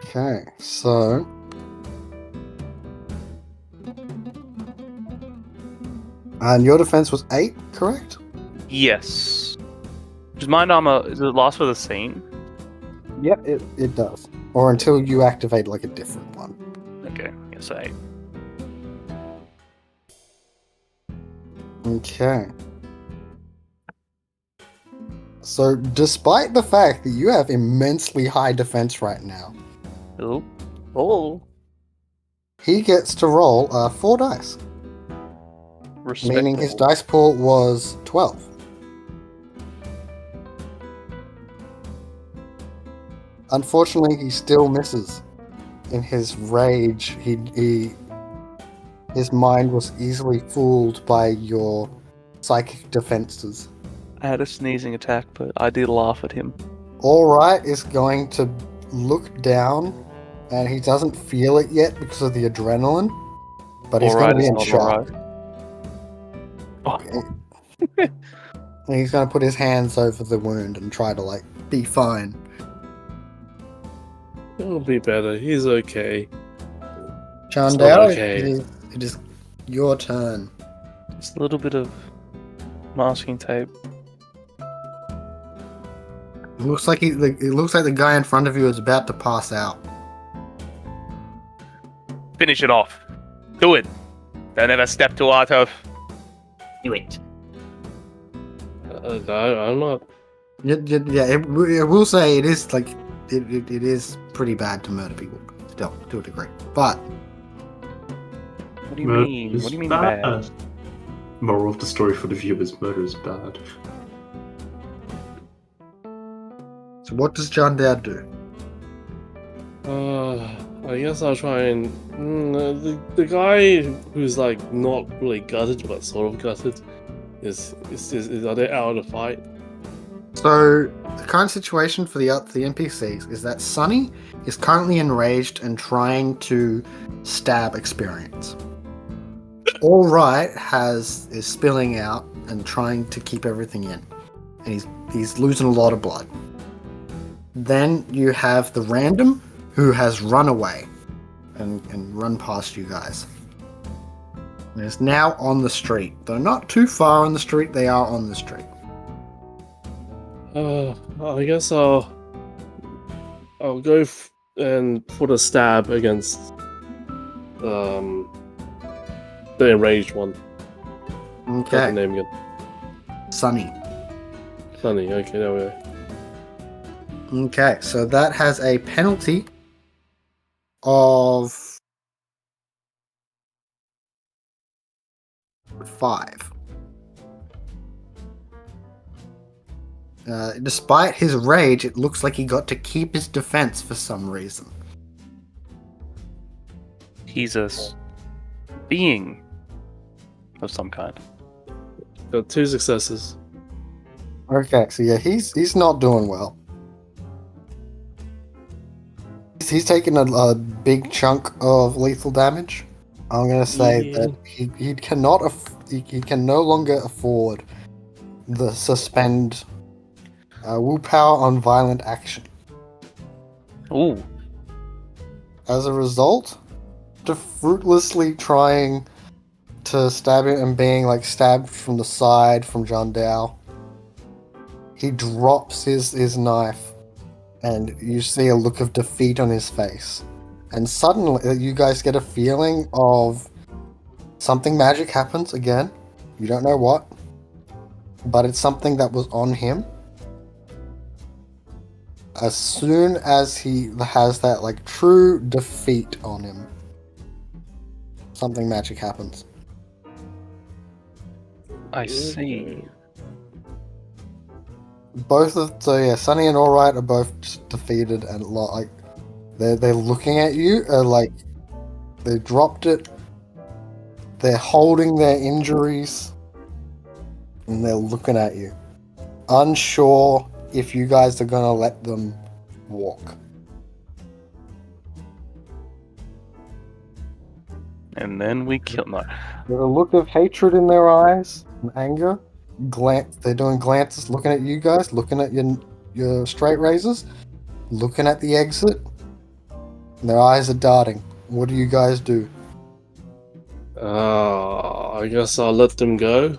Okay, so and your defense was 8, correct? Yes. Does mind armor, does it last for the scene? Yep, it does. Or until you activate like a different one. Okay, yes, 8. Okay. So, despite the fact that you have immensely high defense right now, Oh. he gets to roll 4 dice. Meaning his Respectable. dice pool was 12. Unfortunately, he still misses. In his rage, his mind was easily fooled by your psychic defenses. I had a sneezing attack, but I did laugh at him. Alright is going to look down, and he doesn't feel it yet because of the adrenaline, but he's going to be in shock. And he's going to put his hands over the wound and try to, like, be fine. It'll be better. He's okay. Chandao, okay. it is your turn. Just a little bit of masking tape. It looks like the guy in front of you is about to pass out. Finish it off. Do it. Don't ever step to our turf. Do it. No, I'm not. Yeah, I will say it is like it is pretty bad to murder people still to a degree. But What do you mean? What do you mean bad? Moral of the story for the viewers: murder is bad. so what does John Dad do? I guess I'll try and the guy who's like not really gutted but sort of gutted is are they out of the fight? So the current situation for the NPCs is that Sunny is currently enraged and trying to stab Experience. All Right is spilling out and trying to keep everything in, and he's losing a lot of blood. Then you have the Random, who has run away and run past you guys. And is now on the street. They're not too far on the street, they are on the street. I guess I'll go and put a stab against the enraged one. What's the Okay, name again? Sunny. Sunny. Okay, there we go. Okay, so that has a penalty of 5. Despite his rage, it looks like he got to keep his defense for some reason. He's a being of some kind. Got 2 successes. Okay, so yeah, he's not doing well. He's taken a big chunk of lethal damage. I'm gonna say that he cannot he can no longer afford the suspend willpower on violent action. Ooh. As a result, after fruitlessly trying to stab him and being like stabbed from the side from John Dow, he drops his knife, and you see a look of defeat on his face. And suddenly, you guys get a feeling of something magic happens again. You don't know what, but it's something that was on him. As soon as he has that like true defeat on him, something magic happens. I see. Sunny and All Right are both just defeated and like they're looking at you like they dropped it. They're holding their injuries and they're looking at you, unsure if you guys are gonna let them walk. And then we kill. No. There's a look of hatred in their eyes and anger. They're doing glances, looking at you guys, looking at your straight razors, looking at the exit. And their eyes are darting. What do you guys do? I guess I'll let them go.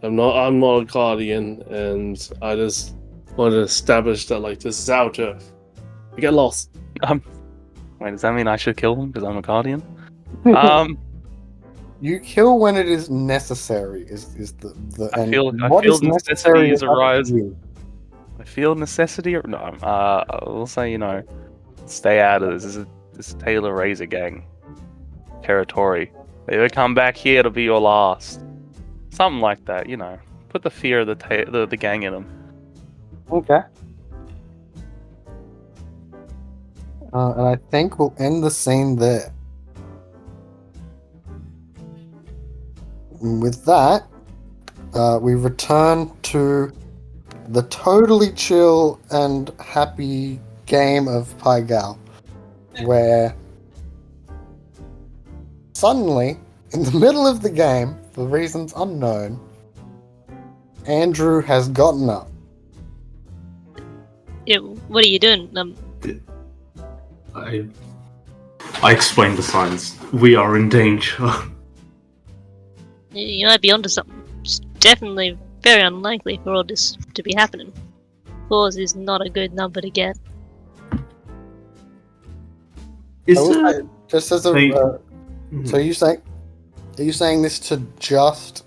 I'm not a guardian, and I just want to establish that like this is our turf. We get lost. Wait, does that mean I should kill him because I'm a guardian? You kill when it is necessary. Is the I and feel what is necessity is up to arise. you. I feel necessity. No, I'll say stay out of this Taylor Razor gang territory. If you ever come back here, it'll be your last. Something like that, Put the fear of the gang in them. Okay. And I think we'll end the scene there. And with that, we return to the totally chill and happy game of Pai Gal, where suddenly, in the middle of the game, for reasons unknown, Andrew has gotten up. What are you doing? I explained the signs. We are in danger. You might be onto something. It's definitely very unlikely for all this to be happening. 4 is not a good number to get. Is I will there? say, just as a They- so are you saying this to just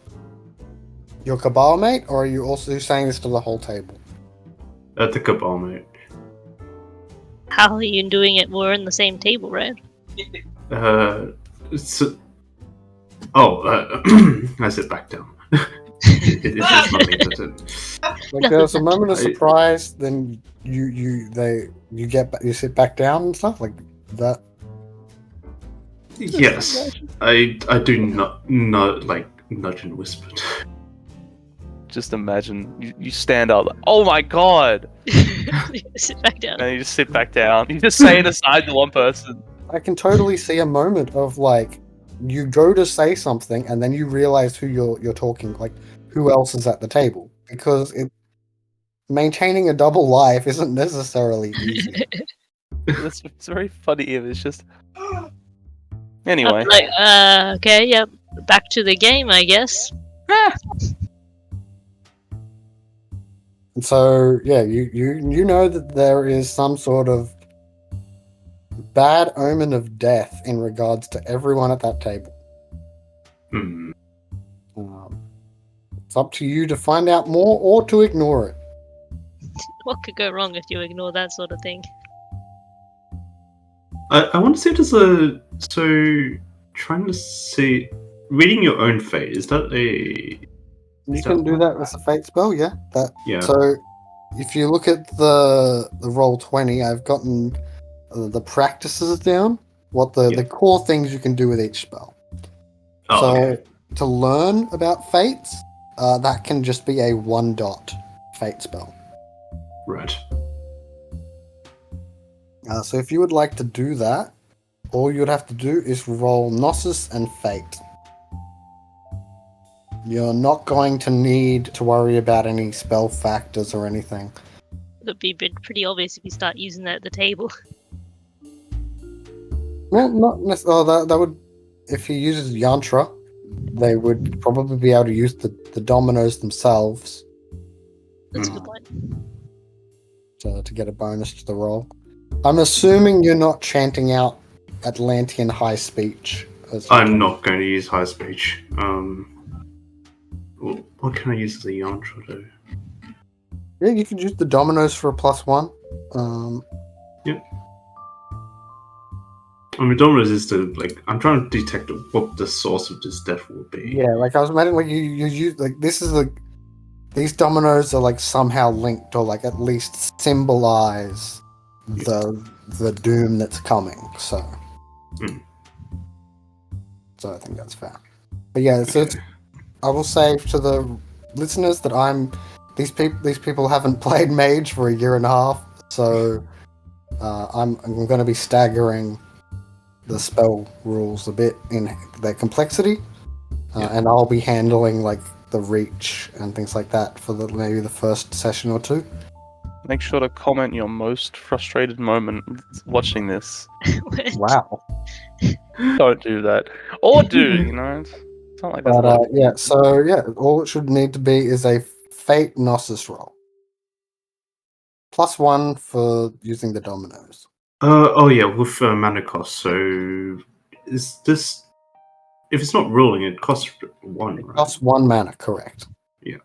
your cabal mate, or are you also saying this to the whole table? At the cabal, mate. How are you doing it? We're in the same table, right? So, I sit back down. It's just nothing. That's it. Like there was a moment of I- surprise, then you sit back down and stuff like that. Yes, I do not like nudge and whisper. Just imagine you stand up. Like, oh my god! Sit back down. And you just sit back down. You just say it aside to one person. I can totally see a moment of like you go to say something and then you realize who you're talking, like who else is at the table, because maintaining a double life isn't necessarily easy. It's very funny if it's just. Anyway. Like, okay, yep. Back to the game, I guess. And so yeah, you know that there is some sort of bad omen of death in regards to everyone at that table. Hmm. It's up to you to find out more or to ignore it. What could go wrong if you ignore that sort of thing? I want to see if there's trying to see reading your own fate, is that a You can do that with the fate spell, yeah. yeah. So if you look at the roll 20, I've gotten the practices down, what the core things you can do with each spell. Oh, So okay. to learn about fates, that can just be a 1-dot fate spell. Right. So if you would like to do that, all you'd have to do is roll Gnosis and Fate. You're not going to need to worry about any spell factors or anything. It'd be pretty obvious if you start using that at the table. Well, not necessarily. Oh, that would, if he uses Yantra, they would probably be able to use the dominoes themselves That's a good point. to get a bonus to the roll. I'm assuming you're not chanting out Atlantean high speech. I'm not going to use high speech. What can I use as a yantra though? Yeah, you could use the dominoes for a +1. I mean, dominoes is to I'm trying to detect what the source of this death will be. Yeah, like I was imagining, like you use this is these dominoes are somehow linked or at least symbolize the doom that's coming. So, so I think that's fair. But yeah, so I will say to the listeners that these people haven't played Mage for a year and a half, so I'm going to be staggering the spell rules a bit in their complexity, and I'll be handling the reach and things like that for maybe the first session or two. Make sure to comment your most frustrated moment watching this. Wow. Don't do that. Or do, It's not like that's But so all it should need to be is a Fate Gnosis roll. +1 for using the dominoes. With mana cost. So is this? If it's not rolling, it costs 1. Right? Costs 1 mana, correct. Yeah.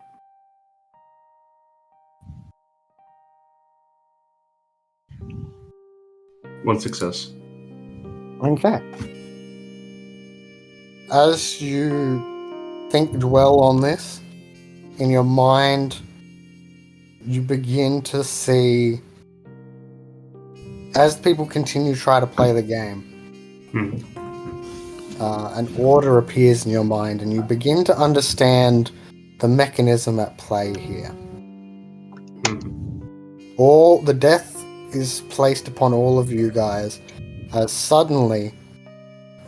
One success. Okay. As you dwell on this, in your mind, you begin to see, as people continue to try to play the game, an order appears in your mind, and you begin to understand the mechanism at play here. All the death is placed upon all of you guys, as suddenly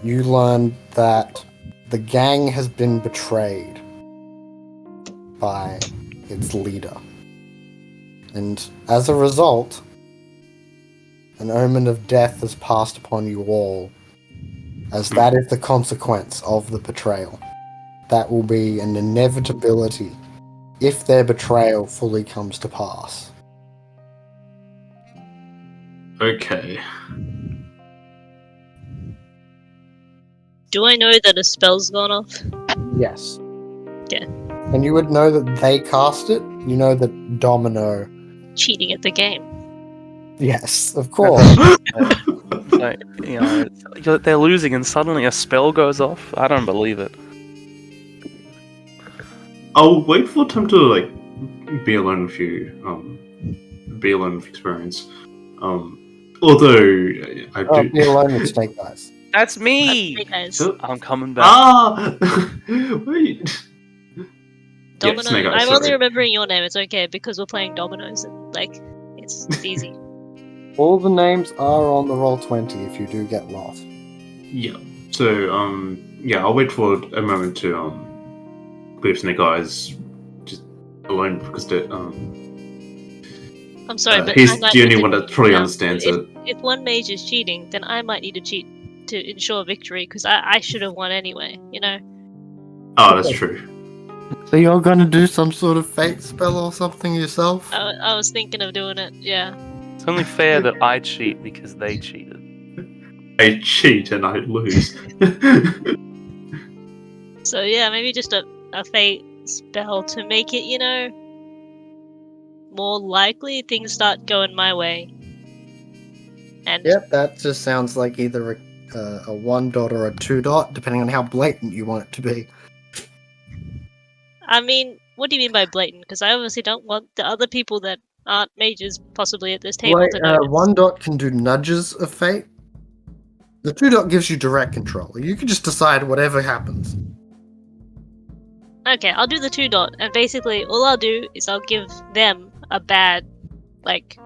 you learn that the gang has been betrayed by its leader. And as a result, an omen of death has passed upon you all, as that is the consequence of the betrayal. That will be an inevitability if their betrayal fully comes to pass. Okay. Do I know that a spell's gone off? Yes. Yeah. And you would know that they cast it. You know that Domino. Cheating at the game. Yes, of course. So, you know, they're losing and suddenly a spell goes off. I don't believe it. I'll wait for time to like be alone with you. Be alone with experience. Although I do. Be alone with Snake Eyes. That's me! Hey guys. I'm coming back. Ah, wait. Domino. Snake Eyes, I'm only sorry. remembering your name. It's okay because we're playing dominoes and like it's easy. All the names are on the Roll20 if you do get lost. Yeah. So yeah, I'll wait for a moment to leave Snake Eyes just alone because the I'm sorry, but he's I might the only need one to that probably cheat now. understands it. If one mage is cheating, then I might need to cheat to ensure victory because I should have won anyway. You know. Oh, that's true. So you're going to do some sort of fate spell or something yourself? I was thinking of doing it. Yeah. It's only fair that I cheat because they cheated. I cheat and I lose. So yeah, maybe just a fate spell to make it, you know, more likely things start going my way. And Yep, that just sounds like either a 1 dot or a 2 dot, depending on how blatant you want it to be. I mean, what do you mean by blatant? Because I obviously don't want the other people that aren't mages possibly at this table to notice. 1 dot can do nudges of fate. The 2 dot gives you direct control. You can just decide whatever happens. Okay, I'll do the 2 dot, and basically all I'll do is I'll give them a bad, like,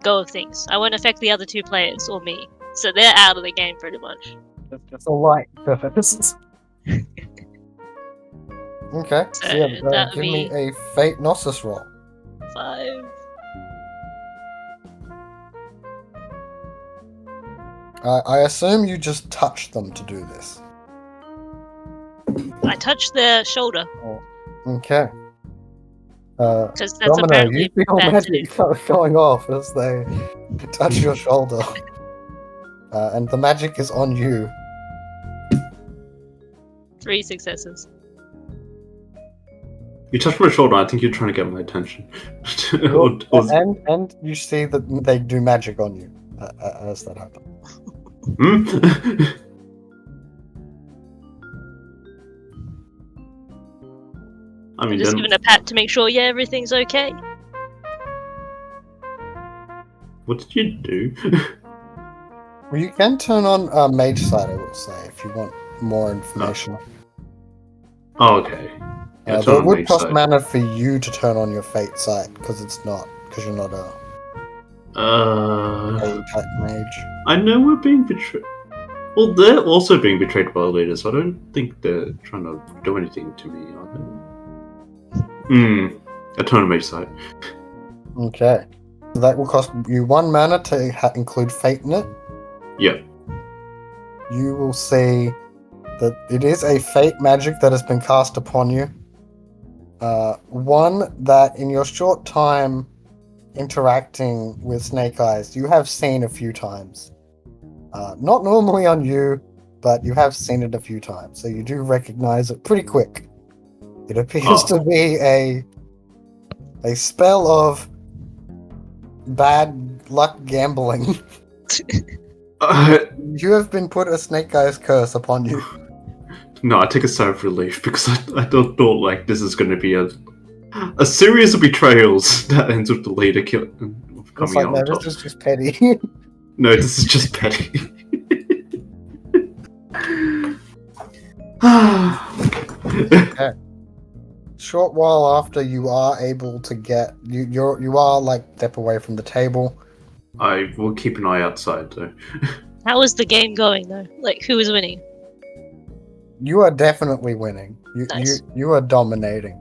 go of things. I won't affect the other 2 players or me, so they're out of the game pretty much. That's just a light purpose. Okay, so So yeah, that would give me be- a fate Gnosis roll. 5. I assume you just touched them to do this. I touched their shoulder Okay. because that's Domino, apparently you feel bad to magic going off as they touch your shoulder. And the magic is on you. 3 successes. You touched my shoulder. I think you're trying to get my attention. Or- And you see that they do magic on you as that happens. Hmm? I I'm mean, just then, giving a pat to make sure, yeah, everything's okay. what did you do? Well, you can turn on Mage Sight, I will say, if you want more information. Oh, okay. Yeah, Though it on would Mage cost Sight. mana for you to turn on your Fate Sight, because you're not a type mage. I know we're being betrayed. Well, they're also being betrayed by the leaders. I don't think they're trying to do anything to me, are they? A turn on Mage Sight. Okay. So that will cost you 1 mana to include Fate in it. Yeah. You will see that it is a Fate magic that has been cast upon you. One that in your short time interacting with Snake Eyes, you have seen a few times. Not normally on you, but you have seen it a few times, so you do recognize it pretty quick. It appears to be a spell of bad luck gambling. You have been put a Snake Eyes curse upon you. No, I take a sigh of relief because I don't thought like this is going to be a series of betrayals that ends with the leader coming It's like, out no, on top. this is just petty. No, this is just petty. Short while after, you are able to get you are like step away from the table. I will keep an eye outside though. How is the game going though? Like, who is winning? You are definitely winning. Nice. You are dominating.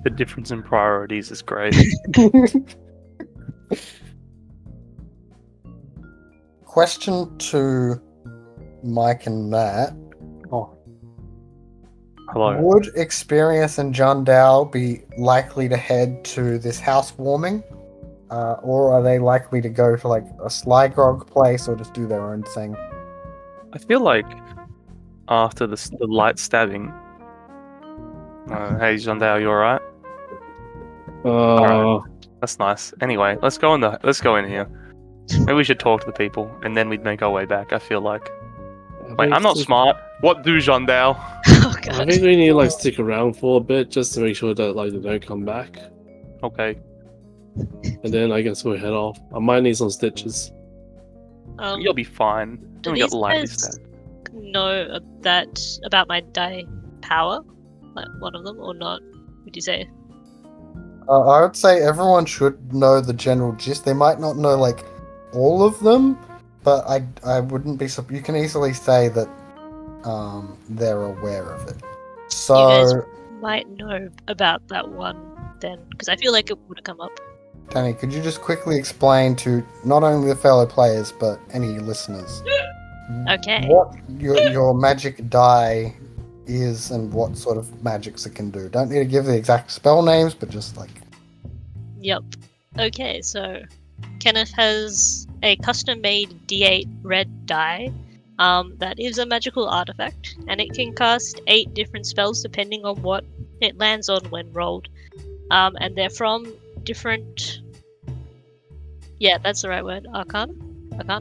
The difference in priorities is great. Question to Mike and Matt. Hello. Would Experience and John Dow be likely to head to this housewarming? Or are they likely to go to like a Slygrog place or just do their own thing? I feel like after the light stabbing. Hey, Jandao, you alright? That's nice. Anyway, let's go in here. Maybe we should talk to the people, and then we'd make our way back. I feel like. Wait, I'm not smart. What do, Jandao? Oh I god. think we need to like stick around for a bit just to make sure that like they don't come back, Okay. and then I guess we'll head off. I might need some stitches. You'll be fine. Do We got these lightly guys stabbed. know that about my die power? Like one of them or not? Would you say? I would say everyone should know the general gist. They might not know like all of them, but I wouldn't be. You can easily say that they're aware of it. So You guys might know about that one then, because I feel like it would have come up. Danny, could you just quickly explain to not only the fellow players but any listeners Okay. what your magic die is and what sort of magics it can do? Don't need to give the exact spell names, but just like Yep. Okay, so Kenneth has a custom-made D8 red die that is a magical artifact, and it can cast 8 different spells depending on what it lands on when rolled. And they're from different... Yeah, that's the right word. Arcana?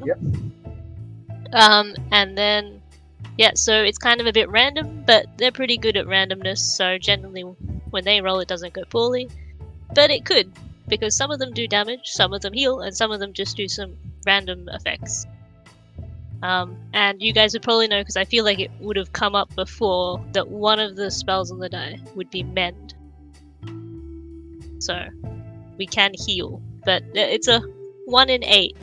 Yep. And then... Yeah, so it's kind of a bit random, but they're pretty good at randomness, so generally when they roll it doesn't go poorly. But it could, because some of them do damage, some of them heal, and some of them just do some random effects. And you guys would probably know, because I feel like it would have come up before, that one of the spells on the die would be Mend. So, we can heal, but it's a 1 in 8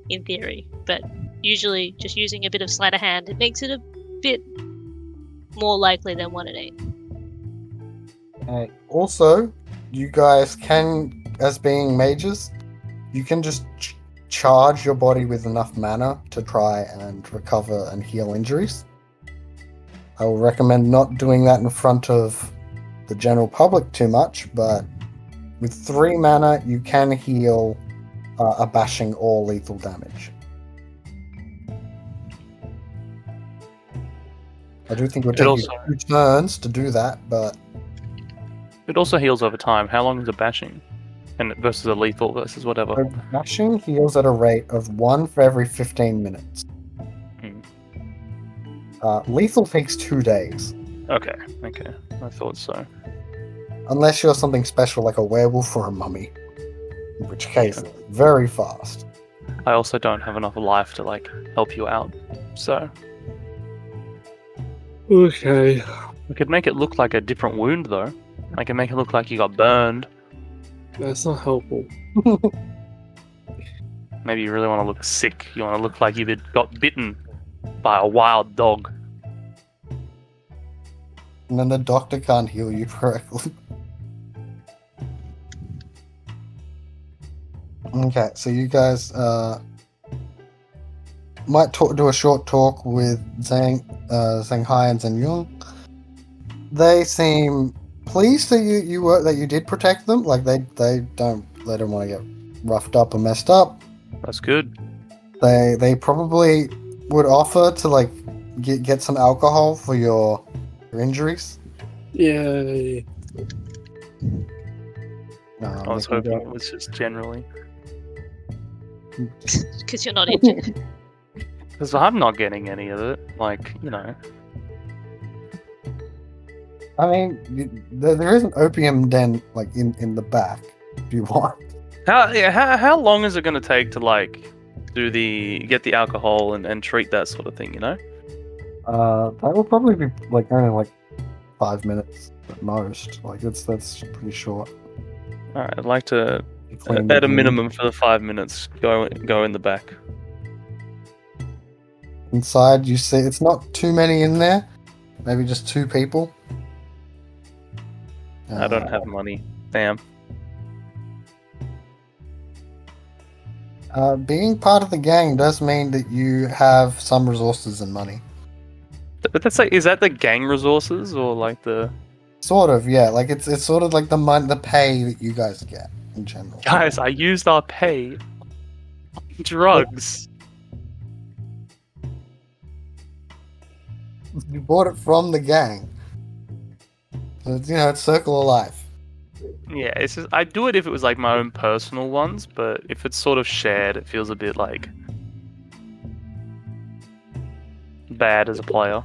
in theory, but usually just using a bit of sleight of hand, it makes it a bit more likely than 1 in 8. Also, you guys can, as being mages, you can just charge your body with enough mana to try and recover and heal injuries. I will recommend not doing that in front of the general public too much, but with 3 mana, you can heal a bashing or lethal damage. I do think it would take you 2 turns to do that, but It also heals over time. How long is a bashing? And versus a lethal versus whatever. bashing heals at a rate of 1 for every 15 minutes. Lethal takes 2 days. Okay. I thought so. Unless you're something special like a werewolf or a mummy. In which case, very fast. I also don't have enough life to like help you out. So Okay. we could make it look like a different wound though. I can make it look like you got burned. That's not helpful. Maybe you really want to look sick. You want to look like you got bitten by a wild dog. And then the doctor can't heal you correctly. Okay, so you guys might do a short talk with Zhang Hai and Zheng Yun. They seem pleased that you did protect them. Like they don't want to get roughed up or messed up. That's good. They probably would offer to like get some alcohol for your injuries. Yay. I was hoping it was just generally. Because you're not injured. Because I'm not getting any of it. Like, you know. I mean, there is an opium den like in the back if you want. How long is it going to take to like get the alcohol and treat that sort of thing, you know? That will probably be like only like 5 minutes at most. Like that's pretty short. All right, I'd like to Clean at a the room. minimum for the 5 minutes go in the back. Inside, you see it's not too many in there. Maybe just 2 people. I don't have money. Damn. Being part of the gang does mean that you have some resources and money. But that's like, is that the gang resources or like the? Sort of, yeah. Like it's sort of like the pay that you guys get in general. Guys, I used our pay on drugs. You bought it from the gang. So it's, it's circle of life. Yeah, it's just I do it if it was like my own personal ones, but if it's sort of shared, it feels a bit like bad as a player.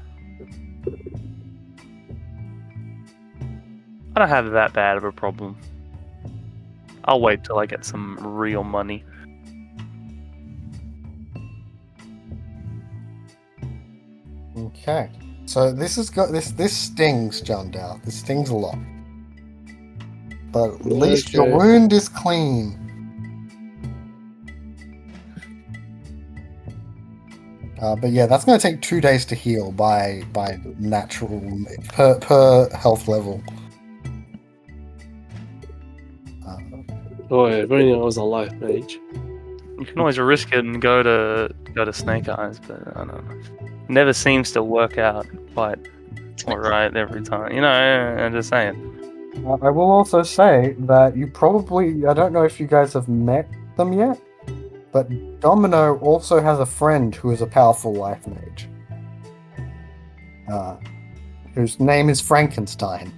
I don't have that bad of a problem. I'll wait till I get some real money. Okay. So this stings, John Dow. This stings a lot. But at least your Okay. wound is clean. But yeah, that's going to take 2 days to heal by natural per health level. Oh, yeah, if only I was a life mage. You can always risk it and go to Snake Eyes, but I don't know. Never seems to work out quite alright every time. I'm just saying. I will also say that you probably, I don't know if you guys have met them yet, but Domino also has a friend who is a powerful life mage. Whose name is Frankenstein.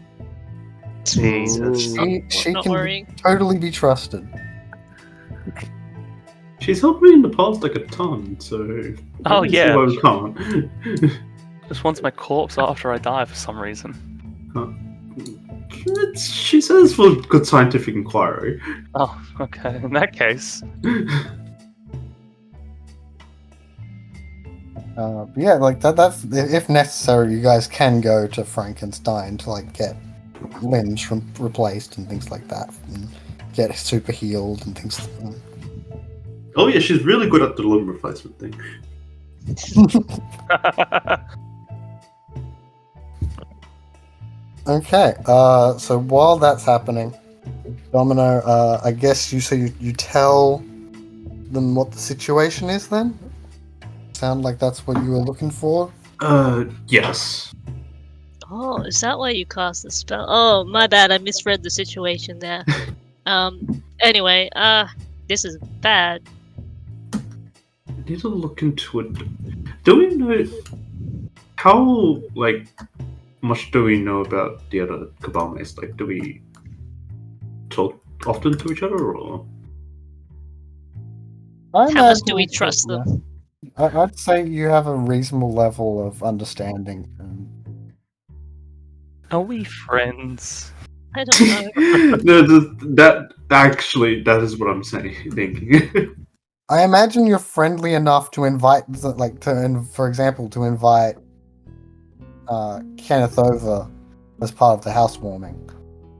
Jesus. She Not can worrying. totally be trusted. She's helped me in the past like a ton, so I Oh, don't see yeah. why we can't. Just wants my corpse after I die for some reason. She says for good scientific inquiry. Oh, okay. In that case, Yeah, like that's if necessary, you guys can go to Frankenstein to like get limbs replaced and things like that, and get super healed and things like that. Oh yeah, she's really good at the limb replacement thing. Okay, so while that's happening, Domino, I guess you tell them what the situation is then? Sound like that's what you were looking for? Yes. Oh, is that why you cast the spell? Oh, my bad. I misread the situation there. Anyway, this is bad. I need to look into it. Do we know how much do we know about the other Cabal mates? Like, do we talk often to each other, or? I How much do we imagine- trust them? I'd say you have a reasonable level of understanding. are we friends? I don't know. No, that is what I'm saying. Thinking. I imagine you're friendly enough to invite, for example, to invite Kenneth over as part of the housewarming.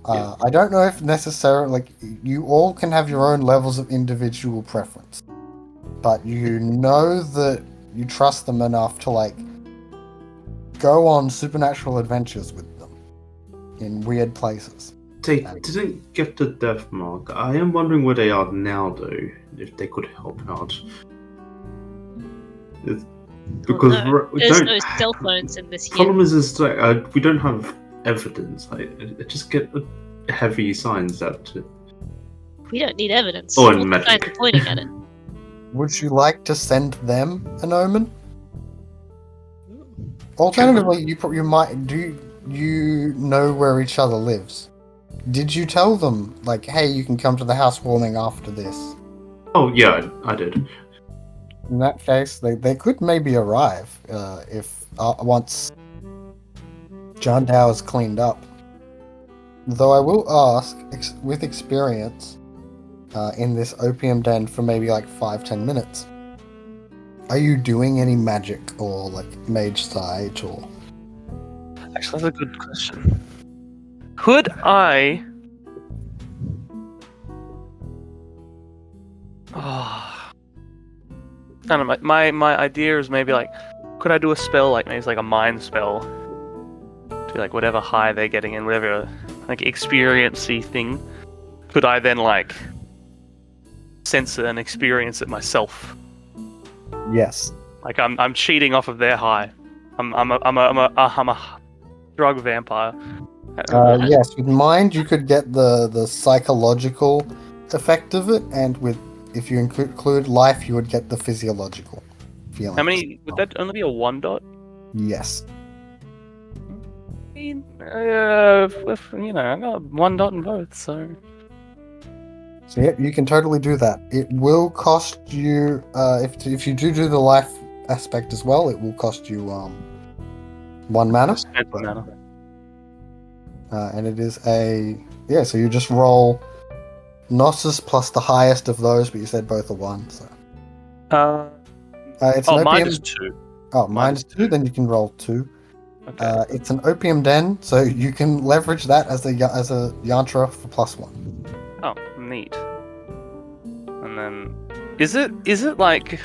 Yeah. I don't know if necessarily, you all can have your own levels of individual preference, but you know that you trust them enough to go on supernatural adventures with them in weird places. They didn't get the death mark. I am wondering where they are now, though. If they could help out. Because we There's don't. no cell phones in this Problem here. is we don't have evidence. I just get heavy signs that. We don't need evidence. Oh, and All the magic. signs are pointing at it. Would you like to send them an omen? Alternatively, you might. Do you know where each other lives? Did you tell them hey, you can come to the housewarming after this? Oh yeah, I did. In that case, they could maybe arrive if once John Dow is cleaned up. Though I will ask, with experience in this opium den for maybe 5-10 minutes, are you doing any magic or mage sight or? Actually, that's a good question. Could I? Oh. I don't know. My idea is maybe could I do a spell maybe it's a mind spell to whatever high they're getting in, whatever experience-y thing. Could I then sense it and experience it myself? Yes. I'm cheating off of their high. I'm a drug vampire. Yes, with mind you could get the psychological effect of it, and if you include life, you would get the physiological feeling. How many would that only be a 1 dot? Yes. You know, I got 1 dot in both, so. So yeah, you can totally do that. It will cost you if you do the life aspect as well. It will cost you 1 mana. Spent the mana. And it is so you just roll Gnosis plus the highest of those, but you said both are 1, so. It's an mine OPM... is 2. Oh, minus 2, then you can roll 2. Okay. It's an opium den, so you can leverage that as a yantra for +1. Oh, neat. And then, is it like,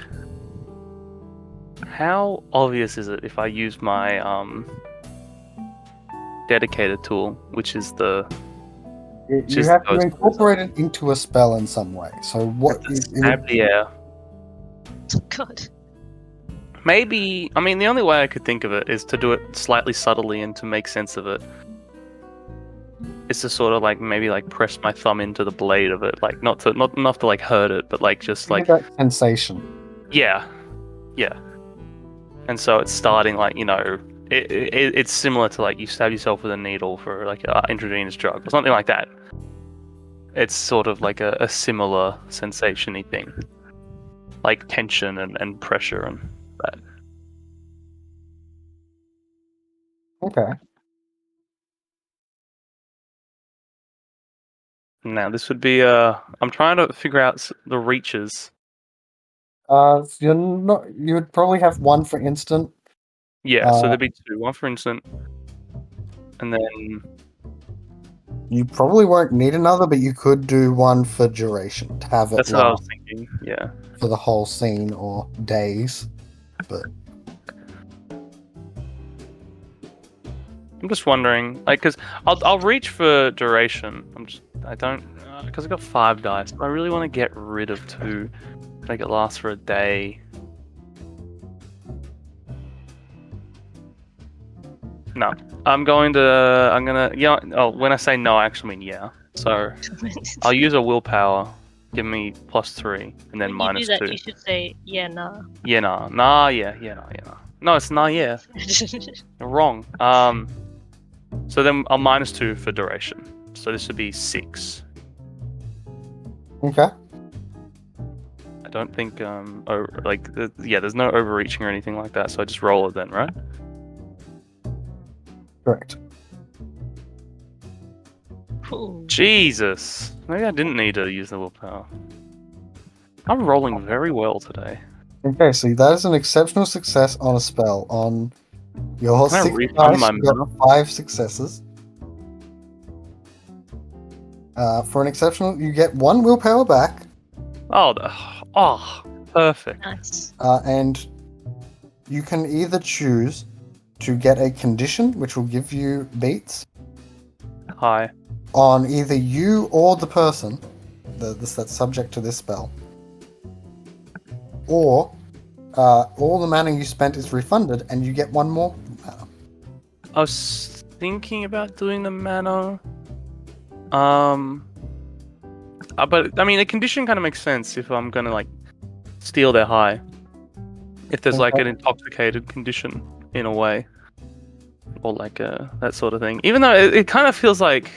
how obvious is it if I use my dedicated tool, which is the You have to incorporate it into a spell in some way. So what? Stab the air. Oh, God. Maybe, I mean, the only way I could think of it is to do it slightly subtly and to make sense of it. It's to sort of like maybe like press my thumb into the blade of it, like not enough to like hurt it, but like just like that sensation. Yeah. And so it's starting like, you know, it's similar to like you stab yourself with a needle for like an intravenous drug or something like that. It's sort of like a similar sensation-y thing, like tension and pressure and that. Okay. Now this would be I'm trying to figure out the reaches. You're not. You would probably have 1 for instant. Yeah, so there'd be 2, 1 for instant, and then you probably won't need another, but you could do 1 for duration to have it. That's what I was thinking. Yeah. For the whole scene or days, but I'm just wondering, like, because I'll reach for duration. I don't, because I've got 5 dice. But I really want to get rid of 2, make it last for a day. No, when I say no, I actually mean yeah. So I'll use a willpower, give me +3, and then when you do that, -2. you should say yeah, nah. Yeah, nah, yeah, nah. No, it's nah, yeah. You're wrong. So then I'll -2 for duration. So this would be 6. okay. I don't think there's no overreaching or anything like that. So I just roll it then, right? Correct. Ooh. Jesus, maybe I didn't need to use the willpower. I'm rolling very well today. Okay, so that is an exceptional success on a spell. On your Can I 6 refund dice, my you got mana? 5 successes. For an exceptional, you get 1 willpower back, Perfect. Nice. and you can either choose to get a condition, which will give you beats Hi. on either you or the person that's subject to this spell, or all the mana you spent is refunded and you get 1 more mana. I was thinking about doing the mana. But I mean, a condition kind of makes sense if I'm gonna like steal their high. If there's like an intoxicated condition in a way, or like that sort of thing. Even though it kind of feels like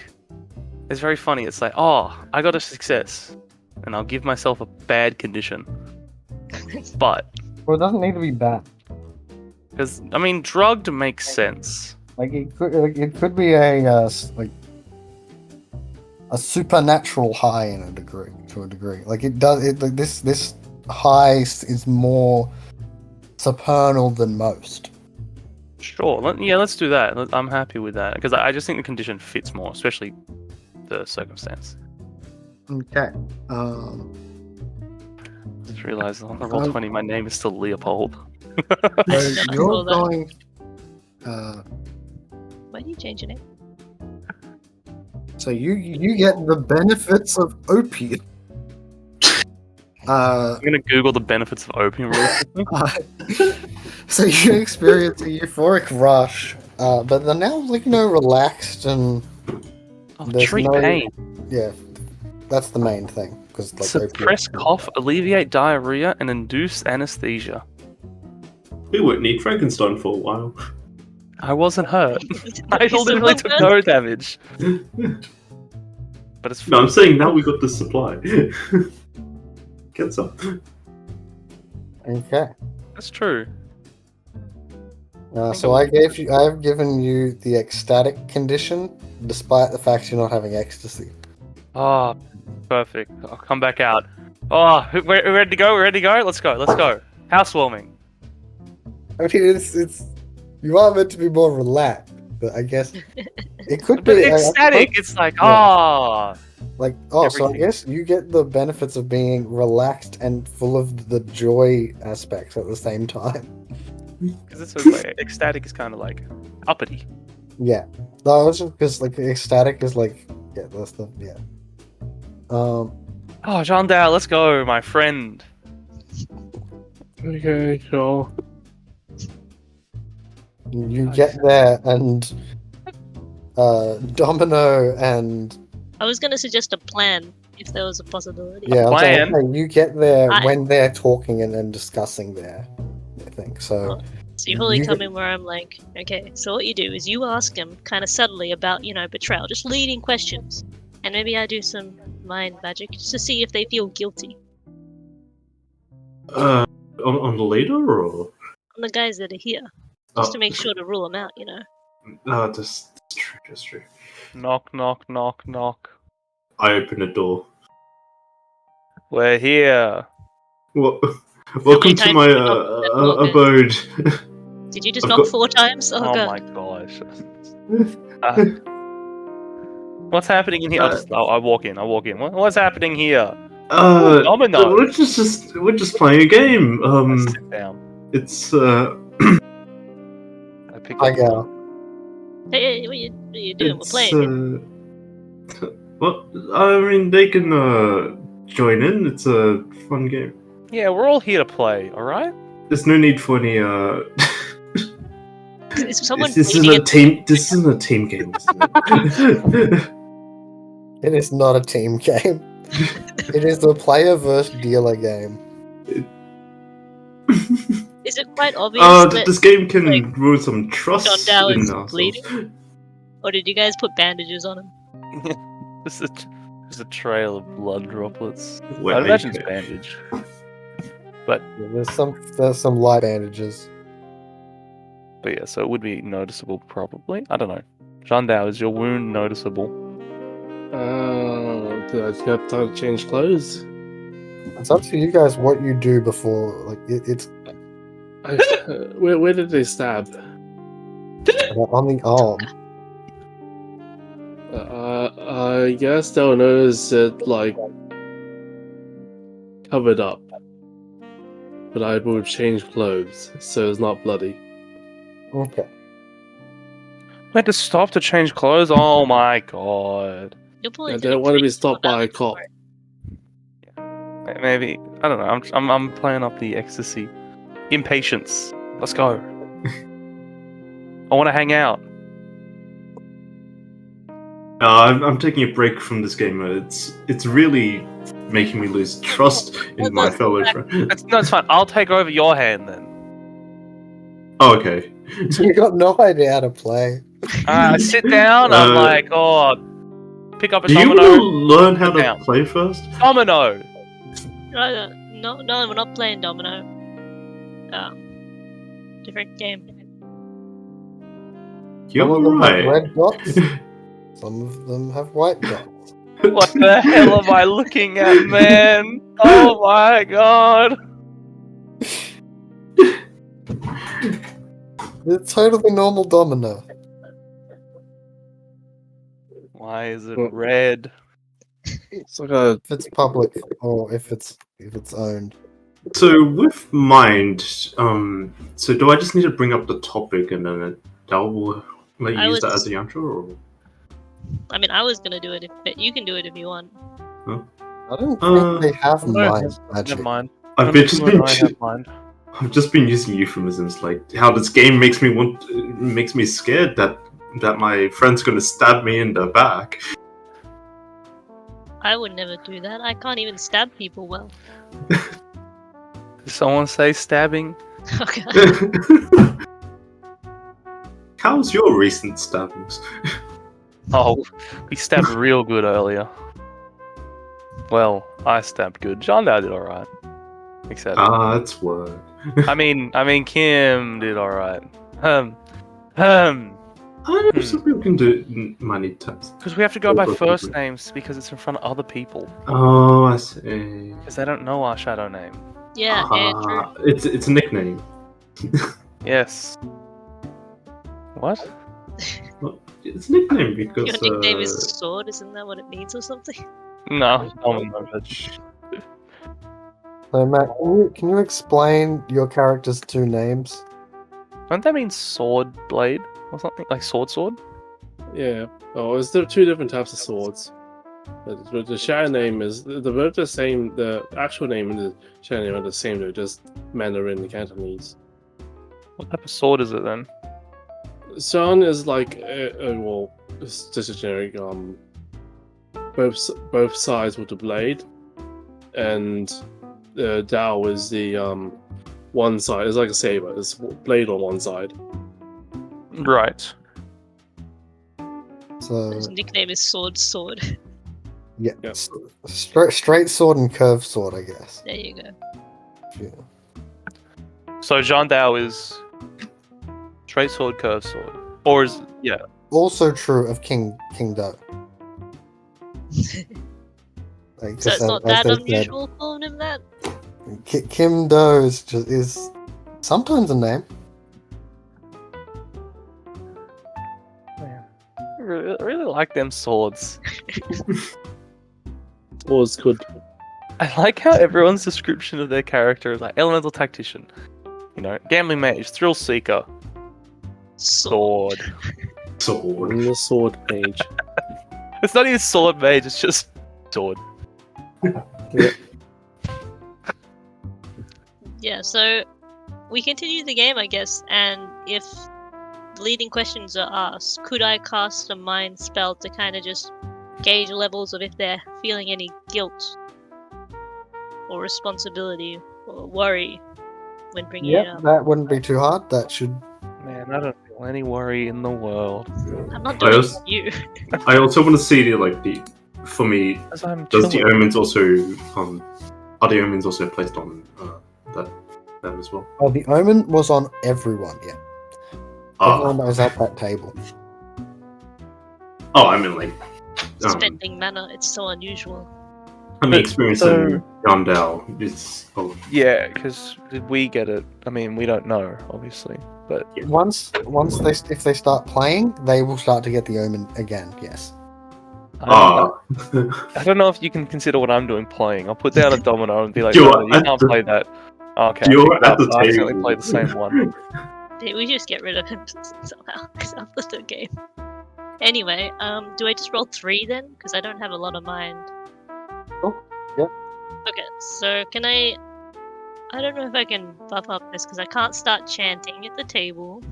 it's very funny. It's like, oh, I got a success, and I'll give myself a bad condition. But Well, it doesn't need to be bad. because I mean, drugged makes sense. Like it could be a supernatural high to a degree. Like it does. Like this high is more supernal than most. Sure. Let's do that. I'm happy with that because I just think the condition fits more, especially the circumstance. Okay. Just realized on the Roll20 my name is still Leopold. So you're Well, that- going. Why do you change your name? So you get the benefits of opium. I'm gonna Google the benefits of opium real quick. So you experience a euphoric rush, but they're now relaxed and there's Treat no- pain. yeah, that's the main thing because Suppress cough, alleviate diarrhea, and induce anesthesia. We won't need Frankenstein for a while. I wasn't hurt. I Is literally someone took hurt? no damage. But it's No, I'm saying now we got the supply. Get some. Okay. That's true. So I've given you the ecstatic condition, despite the fact you're not having ecstasy. Oh, perfect. I'll come back out. Oh, we're ready to go. We're ready to go. Let's go. Let's go. Housewarming. I mean, it's you are meant to be more relaxed, but I guess it could But be ecstatic. It's like, Yeah. So I everything. guess you get the benefits of being relaxed and full of the joy aspects at the same time. Because it's so like, ecstatic is kind of like uppity. Yeah, no, it's just because like ecstatic is like that's the Oh, Jandal, let's go, my friend. Okay, sure. You get there and Domino and I was gonna suggest a plan if there was a possibility. yeah, I'm saying, plan? okay, you get there I- when they're talking and discussing their thing. So So you probably You come get- in where I'm like, okay, so what you do is you ask them kind of subtly about, betrayal, just leading questions. And maybe I do some mind magic just to see if they feel guilty. On the leader or? On the guys that are here. Just to make sure to rule them out, That's true. That's true. Knock, knock, knock, knock. I open a door. We're here. Welcome to times my did you knock that door, abode. Did you just I've knock got- 4 times? Oh, Oh god. my gosh. What's happening in here? I walk in. What's happening here? Domino. We're just playing a game. I sit down. It's I pick I up. go. Hey, what you doing? We're playing. Well, I mean, they can join in. It's a fun game. Yeah, we're all here to play. All right. There's no need for any. Is someone This isn't bleeding a team. This isn't a team game. Isn't it? It is not a team game. It is a player versus dealer game. Is it quite obvious that, this game can like, ruin some trust John Dow in is ourselves. bleeding? Or did you guys put bandages on him? There's a trail of blood droplets. Well, I'd imagine it's bandage. But There's some light bandages. yeah, so it would be noticeable probably. I don't know. Jandao, is your wound noticeable? Do I have time to change clothes? It's up to you guys what you do before. Like it's Where did they stab? on the arm. I guess they'll notice it like covered up, but I will change clothes so it's not bloody. Okay. We had to stop to change clothes? Oh my god. You're probably I don't want to be stopped by a cop. Maybe, I don't know, I'm playing up the ecstasy. Impatience. Let's go. I want to hang out. I'm taking a break from this game. It's really making me lose trust in my fellow friend. It's fine. I'll take over your hand then. Oh, okay. You got no idea how to play. I sit down. I'm like, oh, pick up a Do you domino. want to learn how Sit to down. play first? Domino. No, we're not playing domino. Different game. You're Some of them have right. red dots. Some of them have white dots. What the hell am I looking at, man? Oh my god. It's totally normal domino. Why is it red? It's like a If it's public or if it's owned. So with mind, so do I just need to bring up the topic and then that will let you I use that was- as the intro? Or? I mean, I was gonna do it, but you can do it if you want. I don't think they have No, mind magic. Never mind. I've just been using euphemisms like how this game makes me scared that my friend's gonna stab me in the back. I would never do that. I can't even stab people well. Did someone say stabbing? Okay. How's your recent stabbings? Oh, we stabbed real good earlier. Well, I stabbed good. John Dow did alright. Except, That's work. I mean, Kim did alright. I know some people can do money taps. Because we have to go by first names because it's in front of other people. Oh, I see. Because they don't know our shadow name. Yeah, Andrew. It's a nickname. Yes. What? Well, it's a nickname because Your nickname is Sword, isn't that what it means or something? No, no one knows it. So, Matt, can you explain your character's two names? Don't that mean sword blade or something? Like sword? Yeah. Oh, it's two different types of swords. But the shadow name is both the same. The actual name and the shadow name are the same. They're just Mandarin and Cantonese. What type of sword is it then? Sun is like well, it's just a generic both sides with the blade, and Dao is the one side. It's like a saber. It's blade on one side. Right. So, His nickname is Sword. yeah, Yep. straight sword and curved sword, I guess. There you go. Yeah. So Jean Dao is straight sword, curved sword. Or is Also true of King Do. Like, So just it's not as that they said, unusual calling him that? Kim Do is sometimes a name. I really like them swords. Swords could. I like how everyone's description of their character is like elemental tactician, gambling mage, thrill seeker, sword. sword. I'm the sword mage. It's not even sword mage, it's just sword. Yeah, so we continue the game, I guess, and if the leading questions are asked, could I cast a mind spell to kind of just gauge levels of if they're feeling any guilt or responsibility or worry when bringing it Yep, up? that wouldn't be too hard. That should. Man, I don't feel any worry in the world. I'm not doing it for you. I also want to see for me. As I'm Does the chilling. omens also are the omens also placed on that as well? Oh, the omen was on everyone. Yeah, everyone that was at that table. I mean like Spending mana, it's so unusual. I mean experience So- in Yandel is Yeah, because did we get it? I mean, we don't know, obviously, but Once if they start playing, they will start to get the omen again. Yes. I don't know if you can consider what I'm doing playing. I'll put down a domino and be like, You're no, you at can't the- play that. Okay, You're I picked it at up, the but I accidentally table. played the same one. Did we just get rid of him somehow? Because after the game. Anyway, do I just roll 3 then? Because I don't have a lot of mind. Oh, yeah. Okay, so can I don't know if I can buff up this because I can't start chanting at the table.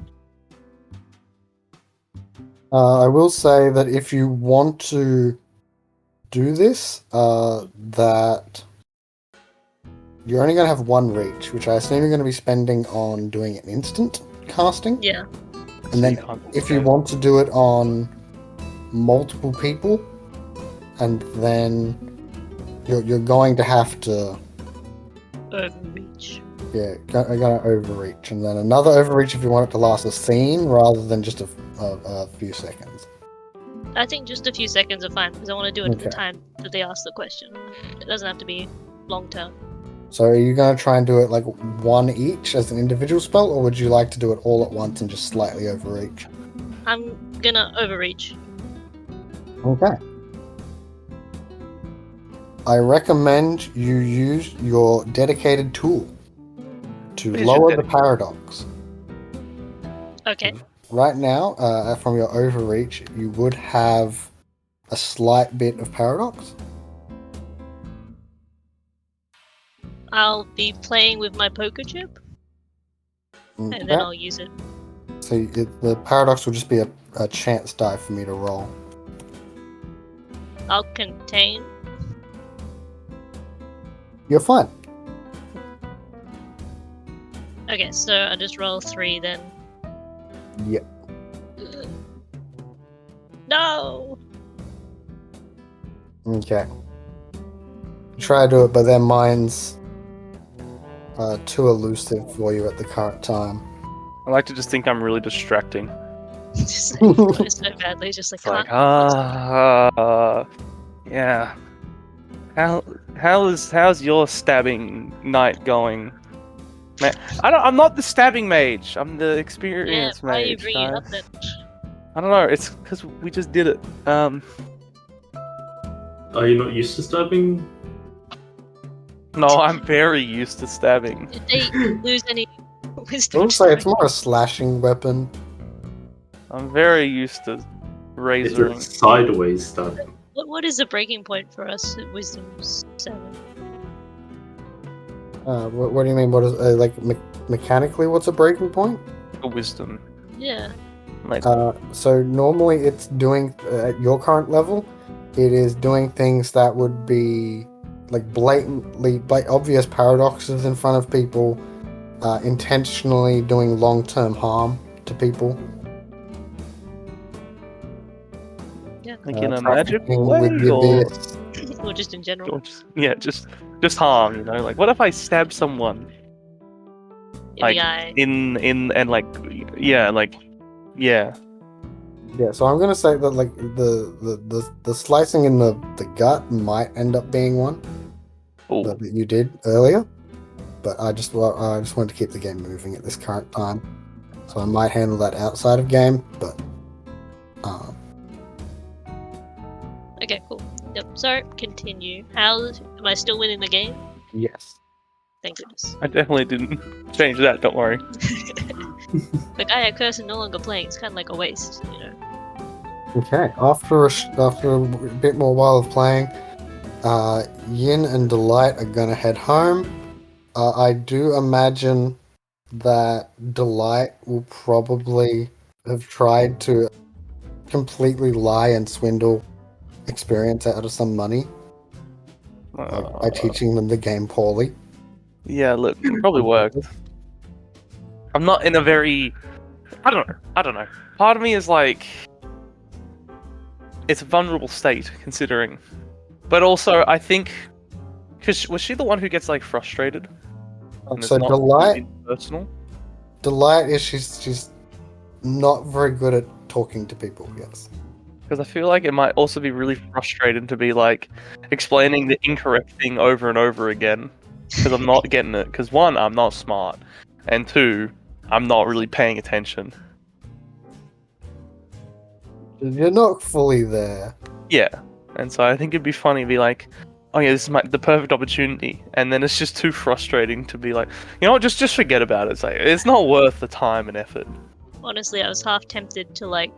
I will say that if you want to do this, that you're only going to have one reach, which I assume you're going to be spending on doing an instant casting. Yeah. And then if you want to do it on multiple people, and then you're going to have to Overreach. gonna overreach, and then another overreach if you want it to last a scene rather than just a few seconds. I think just a few seconds are fine because I want to do it at the Okay. time that they ask the question. It doesn't have to be long term. So are you going to try and do it like one each as an individual spell, or would you like to do it all at once and just slightly overreach? I'm gonna overreach. Okay. I recommend you use your dedicated tool to What is your lower the dedicated? paradox. Okay. Right now, from your overreach, you would have a slight bit of paradox. I'll be playing with my poker chip and then Okay. I'll use it. So the paradox will just be a chance die for me to roll. I'll contain. You're fine. Okay, so I just roll 3 then. Yep. No! Okay. Try to do it, but their minds are too elusive for you at the current time. I like to just think I'm really distracting. Just like, flow so badly, just like, It's like, can't. yeah. How's your stabbing night going? Man, I'm not the stabbing mage. I'm the Yeah, experienced why are you mage. bringing it up Guys. then? I don't know. It's because we just did it. Are you not used to stabbing? No, I'm very used to stabbing. Did they lose any I wisdom? would say it's more a slashing weapon. I'm very used to It's razoring. a sideways stabbing. What is the breaking point for us at Wisdom 7? What do you mean? What is mechanically? What's a breaking point? Wisdom. Yeah. Like, So normally it's doing at your current level, it is doing things that would be like blatantly, obvious paradoxes in front of people, intentionally doing long-term harm to people. Yeah. like in a magic trafficking way, with the or, abyss. Or just in general. or just harm. You know, like what if I stab someone In like the eye. in and like yeah. Yeah, so I'm gonna say that like the slicing in the gut might end up being one Oh, that you did earlier, but I just wanted to keep the game moving at this current time, so I might handle that outside of game. But Okay, cool. Yep. So, continue. Am I still winning the game? yes, Thank goodness. I definitely didn't change that. Don't worry. The guy at Curse no longer playing. It's kind of like a waste, you know. okay. After a bit more while of playing, Yin and Delight are gonna head home. I do imagine that Delight will probably have tried to completely lie and swindle experience out of some money by teaching them the game poorly. Yeah, look, it probably worked. I'm not in a very. I don't know. Part of me is like, it's a vulnerable state considering, but also I think, because was she the one who gets like frustrated? And it's So not Delight, personal. Delight is she's not very good at talking to people. Yes. Because I feel like it might also be really frustrating to be like explaining the incorrect thing over and over again. Because I'm not getting it. Because one, I'm not smart. And two, I'm not really paying attention. You're not fully there. Yeah. And so I think it'd be funny to be like, oh yeah, this is the perfect opportunity. And then it's just too frustrating to be like, you know what, just forget about it. It's like, it's not worth the time and effort. Honestly, I was half tempted to like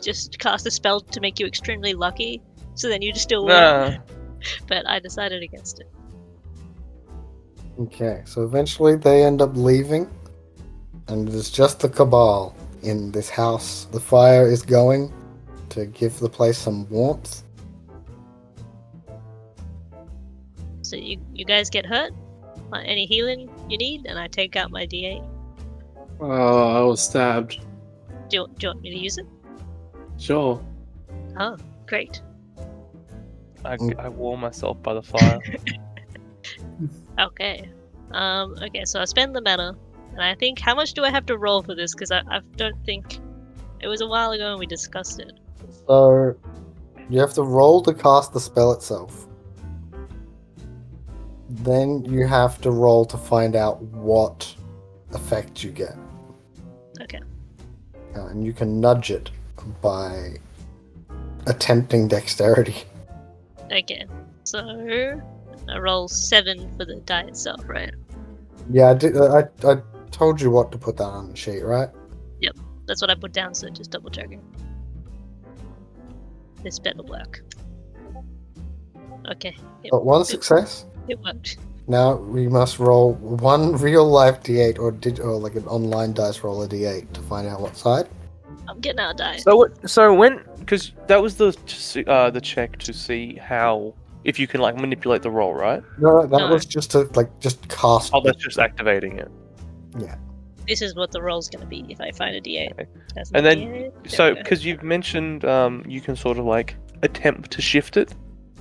just cast a spell to make you extremely lucky, so then you just still win. Nah. But I decided against it. Okay, so eventually they end up leaving, and it's just the Cabal in this house. The fire is going to give the place some warmth. So you guys get hurt? Any healing you need? And I take out my D8. I was stabbed. Do you want me to use it? Sure. Oh, great. I warm myself by the fire. Okay. Okay, so I spend the mana, and I think, how much do I have to roll for this? Because I don't think, it was a while ago and we discussed it. So you have to roll to cast the spell itself. Then you have to roll to find out what effect you get. Okay. And you can nudge it by attempting dexterity. Okay. So I roll 7 for the die itself, right? Yeah, I did. I told you what to put that on the sheet, right? That's what I put down, so just double checking. This better work. Okay. But one success. It worked. Now we must roll one real life d8 or like an online dice roll a d8 to find out what side. I'm getting out of die. So when, because that was the check to see how, if you can like manipulate the roll, right? No, that No. was just to just cast. Oh, that's just activating it. Yeah. This is what the roll's gonna be if I find a D8. Okay. That's And my then, D8. There so we go. because you've mentioned you can sort of like attempt to shift it.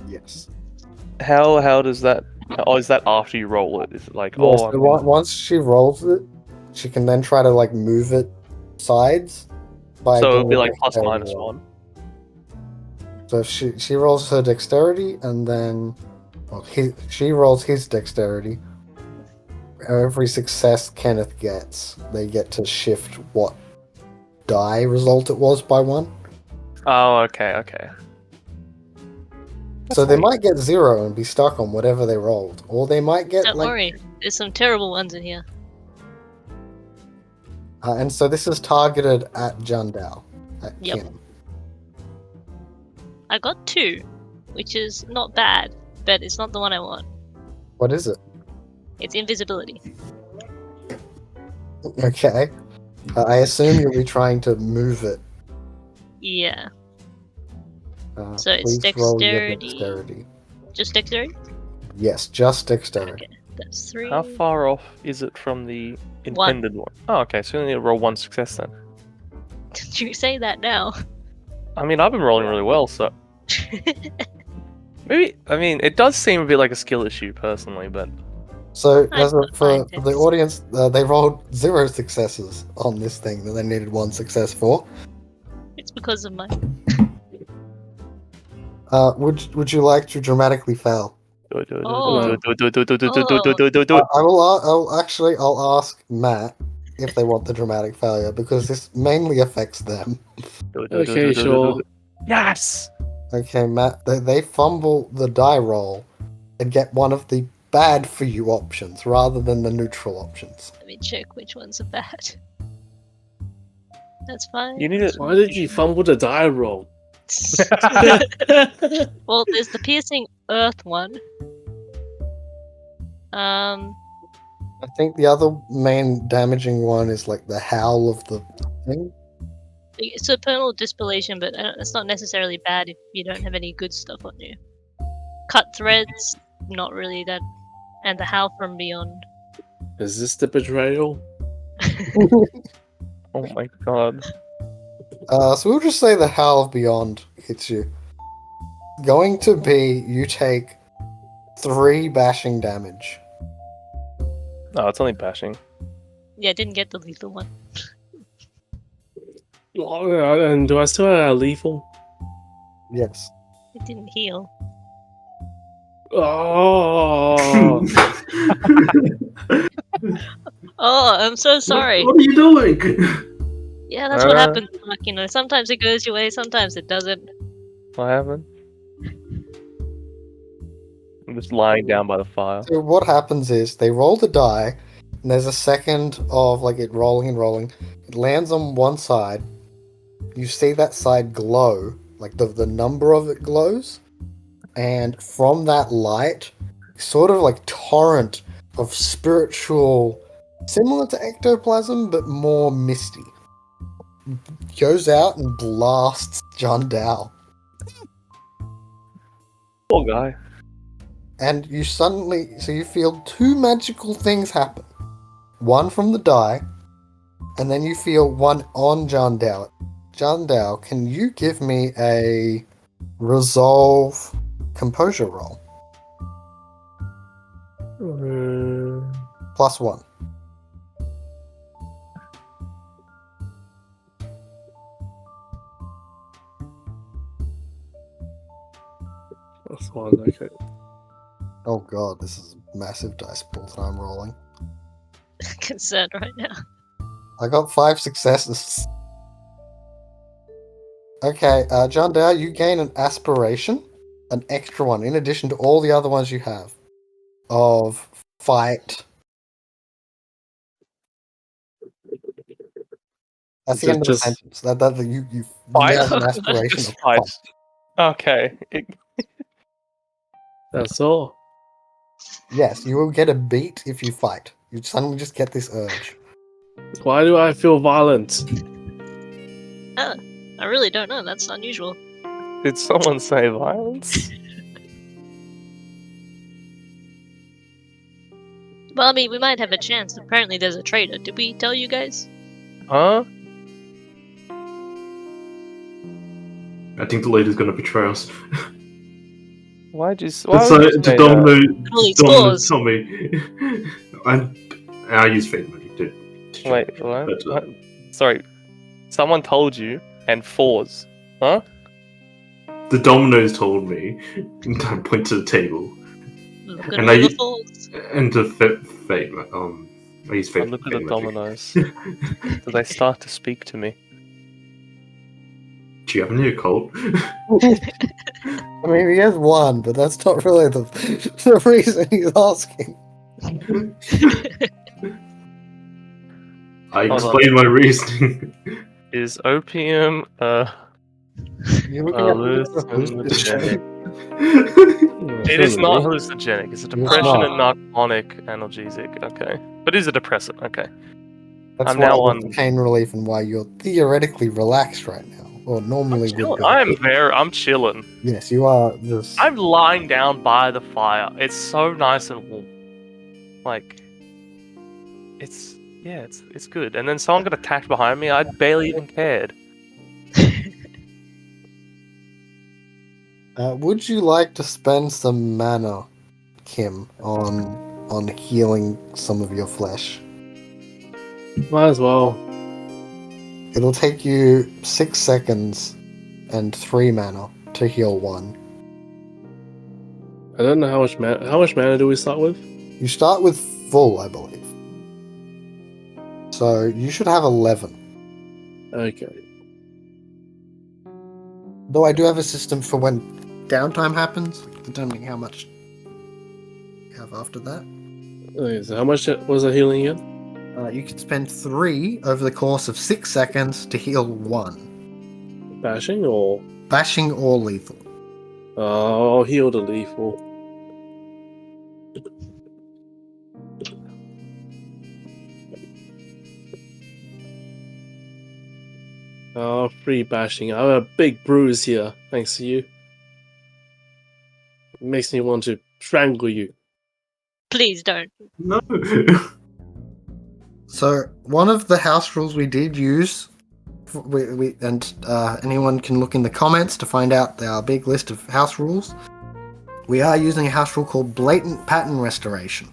Yes. How does that? Oh, is that after you roll it? Is it like Yes, oh, so once she rolls it, she can then try to like move it sides by so it'll doing be a like plus dexterity minus roll. 1. So she rolls her dexterity, and then she rolls his dexterity. Every success Kenneth gets, they get to shift what die result it was by 1. Oh, okay. So That's they neat. might get 0 and be stuck on whatever they rolled, or they might get Don't worry, there's some terrible ones in here. and so this is targeted at Jundao, at Yep. Kim. I got 2, which is not bad, but it's not the one I want. What is it? It's invisibility. Okay. I assume you'll be trying to move it. Yeah. So it's Please roll your dexterity. dexterity. Just dexterity? Yes, just dexterity. Okay, that's 3. How far off is it from the intended one? Oh, okay. So you need to roll 1 success then. Did you say that now? I mean, I've been rolling really well, so maybe. I mean, it does seem a bit like a skill issue, personally, but So I've got for 5 the dex. audience, they rolled 0 successes on this thing that they needed 1 success for. It's because of my. Would you like to dramatically fail? do it. Oh. I'll ask Matt if they want the dramatic failure, because this mainly affects them. Okay, sure. Yes. Okay, Matt, they fumble the die roll and get one of the bad for you options rather than the neutral options. Let me check which ones are bad. That's fine. You need it. Why did you fumble the die roll? Well, there's the piercing earth one. I think the other main damaging one is like the howl of the thing. It's supernal dispellation, but it's not necessarily bad if you don't have any good stuff on you. Cut threads, not really that. And the howl from beyond. Is this the betrayal? Oh my god. So we'll just say the howl of beyond hits you. Going to be you take 3 bashing damage. No, it's only bashing. Yeah, didn't get the lethal one. Oh, and do I still have lethal? Yes. It didn't heal. Oh, Oh, I'm so sorry. What are you doing? Yeah, that's what happens. Like, you know, sometimes it goes your way, sometimes it doesn't. What happened? I'm just lying down by the fire. So what happens is they roll the die, and there's a second of like it rolling and rolling. It lands on one side. You see that side glow, like the number of it glows, and from that light, sort of like torrent of spiritual, similar to ectoplasm but more misty, goes out and blasts John Dow. Poor guy. And you feel 2 magical things happen. One from the die, and then you feel one on John Dow. John Dow, can you give me a resolve composure roll? +1. that's one. Okay. Oh god, this is a massive dice pool that I'm rolling. Concerned right now. I got 5 successes. Okay, John Dow, you gain an aspiration, an extra one, in addition to all the other ones you have, of fight. That's the end of the sentence. That you Fight? nailed an aspiration Just of fight. fight. Okay. That's all. Yes, you will get a beat if you fight. You suddenly just get this urge. Why do I feel violent? I really don't know, that's unusual. Did someone say violence? Well, I mean, we might have a chance. Apparently, there's a traitor. Did we tell you guys? Huh? I think the leader's gonna betray us. Why would you So say that? Domino scores. tell me. I use fate magic to check. Wait, what? But, What? Sorry. Someone told you, and fours. Huh? the dominoes told me. And I point to the table. Look at And all I- the falls. And the fate. I use I fate. look at the fate magic. dominoes. Do they start to speak to me? Do you have any occult? I mean, he has one, but that's not really the reason he's asking. I Hold on. explained my reasoning. Is opium You're looking at hallucinogenic? the It is not Really? hallucinogenic. It's a It's depression not. and narcotic analgesic. Okay, but it is a depressant. Okay. That's I'm why now with on- pain relief and why you're theoretically relaxed right now, or normally would be. I'm chilling. Yes, you are just. I'm lying down by the fire. It's so nice and warm. Like, it's good. And then someone got attacked behind me. I barely even cared. Would you like to spend some mana, Kim, on healing some of your flesh? Might as well. It'll take you 6 seconds and 3 mana to heal 1. I don't know how much mana. How much mana do we start with? You start with full, I believe. So you should have 11. Okay. Though I do have a system for when downtime happens, determining how much you have after that. Okay, so how much was the healing again? You can spend 3 over the course of 6 seconds to heal 1. Bashing or? Bashing or lethal. Oh, I'll heal the lethal. Oh, 3 bashing. I have a big bruise here, thanks to you. It makes me want to strangle you. Please don't. No. So one of the house rules we did use, anyone can look in the comments to find out our big list of house rules. We are using a house rule called blatant pattern restoration,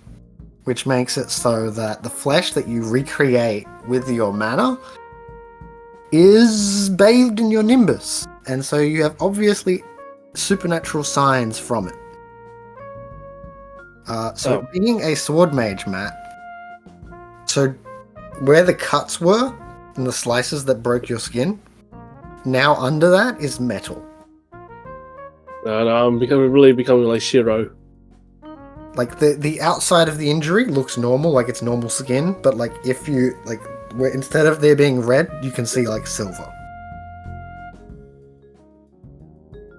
which makes it so that the flesh that you recreate with your mana is bathed in your nimbus, and so you have obviously supernatural signs from it. Being a sword mage, Matt, so where the cuts were and the slices that broke your skin, now under that is metal. And I'm becoming like Shiro. Like the outside of the injury looks normal, like it's normal skin, but like if you where instead of there being red, you can see like silver.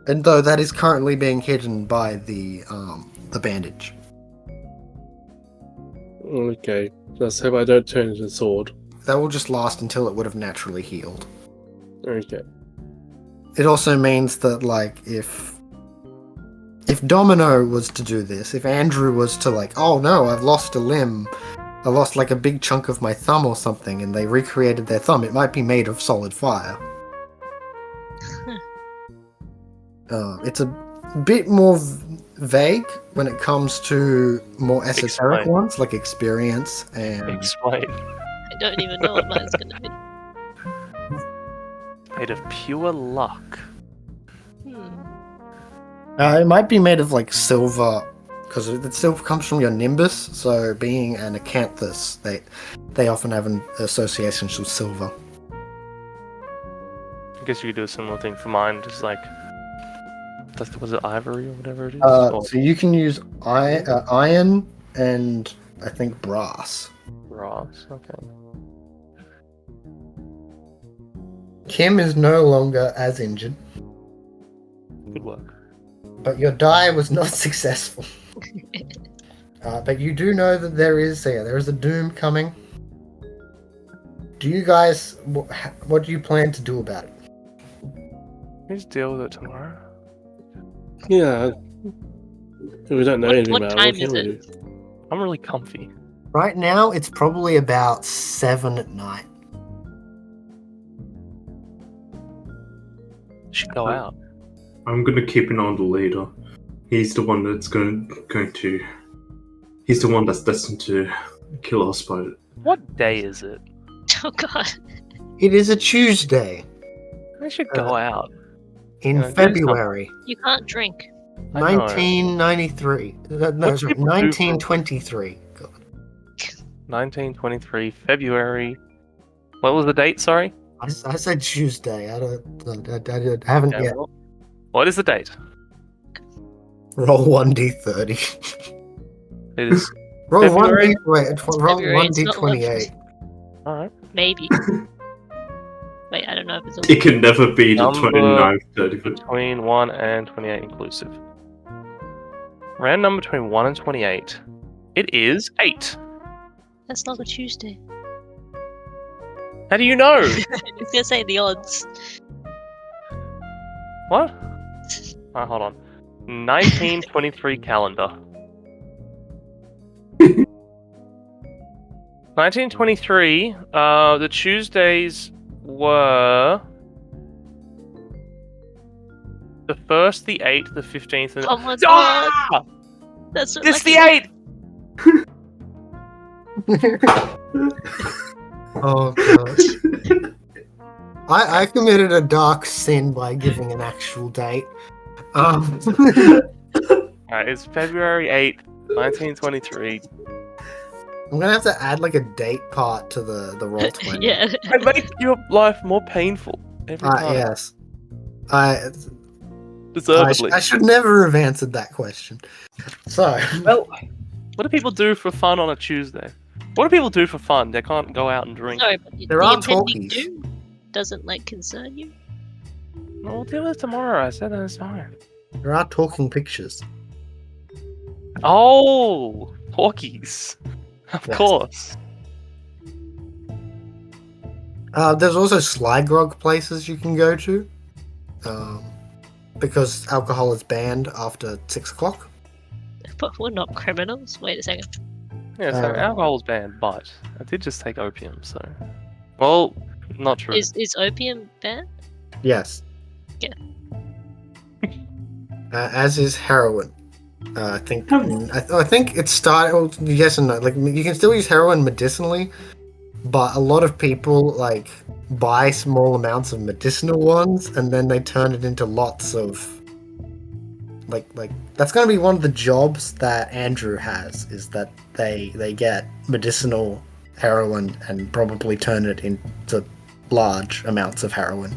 And though that is currently being hidden by the bandage. Okay, let's hope I don't turn into a sword. That will just last until it would have naturally healed. Okay. It also means that like if Domino was to do this, if Andrew was to like, oh no, I've lost a limb, I lost like a big chunk of my thumb or something, and they recreated their thumb, it might be made of solid fire. It's a bit more vague when it comes to more esoteric Explain. ones, like experience and... Explain. I don't even know what mine's gonna be. Made of pure luck. it might be made of like silver, because the silver comes from your nimbus, so being an acanthus, they often have an association with silver. I guess you could do a similar thing for mine, just like... Was it ivory or whatever it is? So you can use iron and I think brass. Brass, okay. Kim is no longer as injured, Good work. but your die was not successful. But you do know that there is a doom coming. Do you guys, what do you plan to do about it? We just deal with it tomorrow. Yeah. We don't know anything What about it. time What can is we it? do? I'm really comfy. Right now, it's probably about 7 at night. Should go out. I'm gonna keep an eye on the leader. He's the one that's going to. He's the one that's destined to kill us by. What day is it? Oh god. It is a Tuesday I should go out. in Yeah, do February, You can't drink. I know. 1993. No, What sorry, people do for- 1923. God. 1923, February. What was the date, sorry? I said Tuesday. I haven't Yeah, yet. well, what is the date? Roll 1d30. It is. Roll February? 1d. Wait, roll February, it's not 1d28. Alright. Maybe. Wait, I don't know if it's It can never be the Number 29th, 30th. Between 1 and 28 inclusive. Round number between 1 and 28. It is 8. That's not a Tuesday. How do you know? I was gonna say the odds. What? Alright, hold on. 1923 calendar. 1923, the Tuesdays were the 1st, the 8th, the 15th, and Oh my god. Ah! That's what, It's like, the 8th! Oh gosh. I committed a dark sin by giving an actual date. Alright, it's February 8th, 1923. I'm gonna have to add like a date part to the roll 20. Yeah. I make your life more painful every time. Yes. I Deservedly. I should never have answered that question. So, Well, what do people do for fun on a Tuesday? What do people do for fun? They can't go out and drink. Sorry, but There the are impending talkies. doom doesn't like concern you. No, we'll deal with it tomorrow. I said that it's fine. there are talking pictures. Oh, talkies. Of Yes. course. There's also slide grog places you can go to. Because alcohol is banned after 6 o'clock. But we're not criminals. Wait a second. Yeah, so alcohol's banned, but I did just take opium, so. Well, not true. Is opium banned? Yes. Yeah. As is heroin. I think it started. Well, yes and no. Like you can still use heroin medicinally, but a lot of people like buy small amounts of medicinal ones and then they turn it into lots of. Like that's going to be one of the jobs that Andrew has, is that they get medicinal heroin and probably turn it into large amounts of heroin.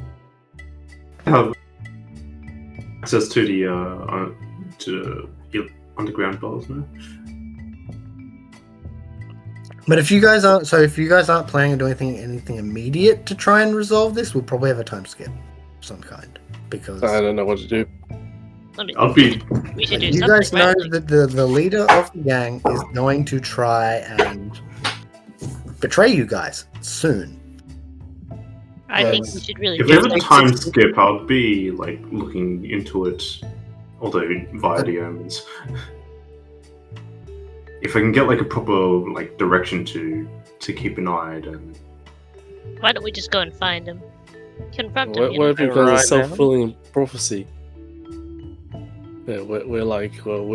Have access to the underground bars now. But if you guys aren't planning on doing anything immediate to try and resolve this, we'll probably have a time skip of some kind, because I don't know what to do. I mean, I'll be. we should do you something. guys know right? that the leader of the gang is going to try and betray you guys soon. I think Yes. we should really If do there's a that. time skip, I'll be like looking into it, although via the omens. If I can get like a proper like direction to keep an eye, then Why don't we just go and find him? Confront him. What, You what know? if it becomes a Right, self-fulfilling prophecy? Yeah, we're like, well,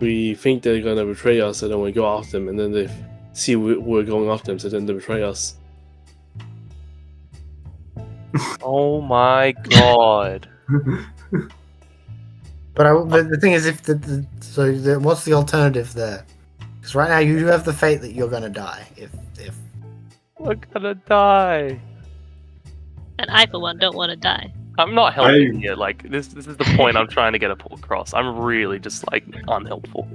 we think they're gonna betray us, and then we go after them, and then they see we're going after them, so then they betray us. Oh my god. But the thing is, what's the alternative there? Because right now you do have the fate that you're going to die if We're gonna die. And I, for one, don't want to die. I'm not helping here. Like, this is the point I'm trying to get across. I'm really just, like, unhelpful.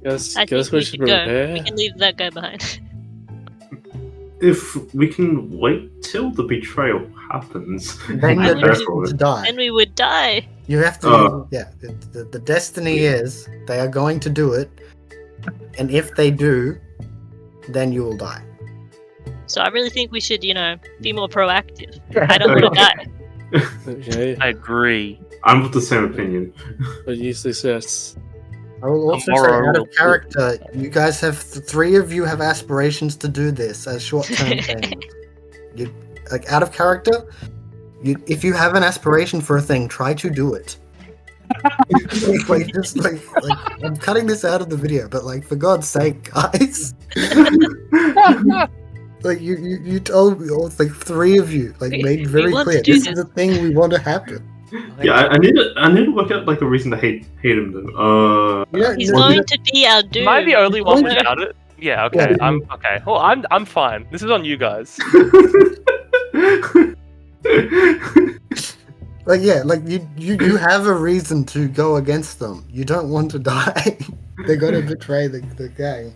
Guess I think we we should should go. prepare. We can leave that guy behind. if we can wait till the betrayal happens, then I you're would destined to die. And we would die. You have to. The destiny is they are going to do it, and if they do, then you will die. So I really think we should, be more proactive. I don't want to die. Okay, I agree. I'm of the same opinion. but you success. I will also say, Tomorrow out of we'll- character, you guys have three of you have aspirations to do this as short-term things. You, like, out of character, if you have an aspiration for a thing, try to do it. I'm cutting this out of the video, but like, for God's sake, guys, like you told me, all like three of you, like made very want to clear do this this. is the thing we want to happen. Yeah, I need to work out like a reason to hate him though. He's No, going to be our doom. Am I the only one Oh, yeah. without it? Yeah. Okay. Yeah. I'm okay. Well, I'm fine. This is on you guys. Like, yeah, like you have a reason to go against them. You don't want to die. They're gonna betray the gang.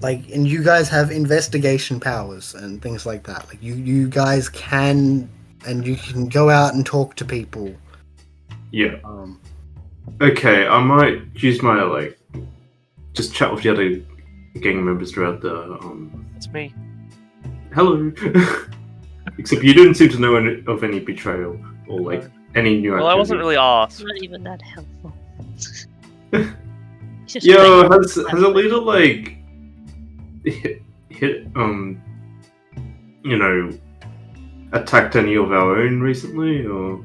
Like, and you guys have investigation powers and things like that. Like, you guys can, and you can go out and talk to people. Yeah. Okay, I might use my just chat with the other gang members throughout the It's me. Hello. Except you didn't seem to know of any betrayal or any new. Well, I wasn't really asked. Not even that helpful. Yo, has a leader hit attacked any of our own recently, or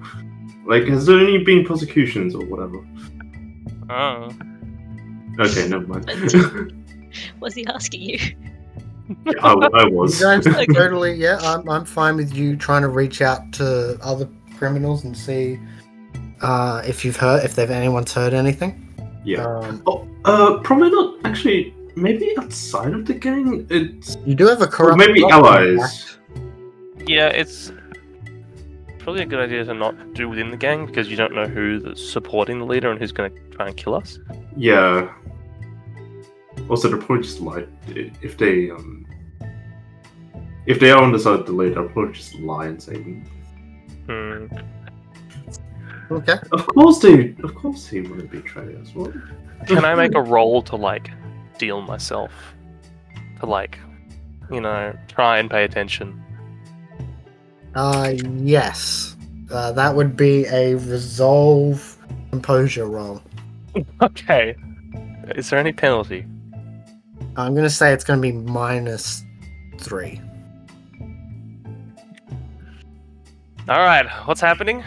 has there any been prosecutions or whatever? Oh. Okay, never mind. Was he asking you? I was. You guys totally, yeah. I'm fine with you trying to reach out to other criminals and see if anyone's heard anything. Yeah. Probably not. Actually, maybe outside of the gang. You do have a corrupt. maybe allies. Yeah, it's probably a good idea to not do within the gang because you don't know who's supporting the leader and who's going to try and kill us. Yeah. Also, they'll probably just lie if they are on the side of the leader. They'll probably just lie and say. Okay. Of course he wouldn't betray us. What? Can I make a roll to deal myself? To try and pay attention. Yes. That would be a resolve composure roll. Okay. Is there any penalty? I'm gonna say it's gonna be -3. All right. What's happening?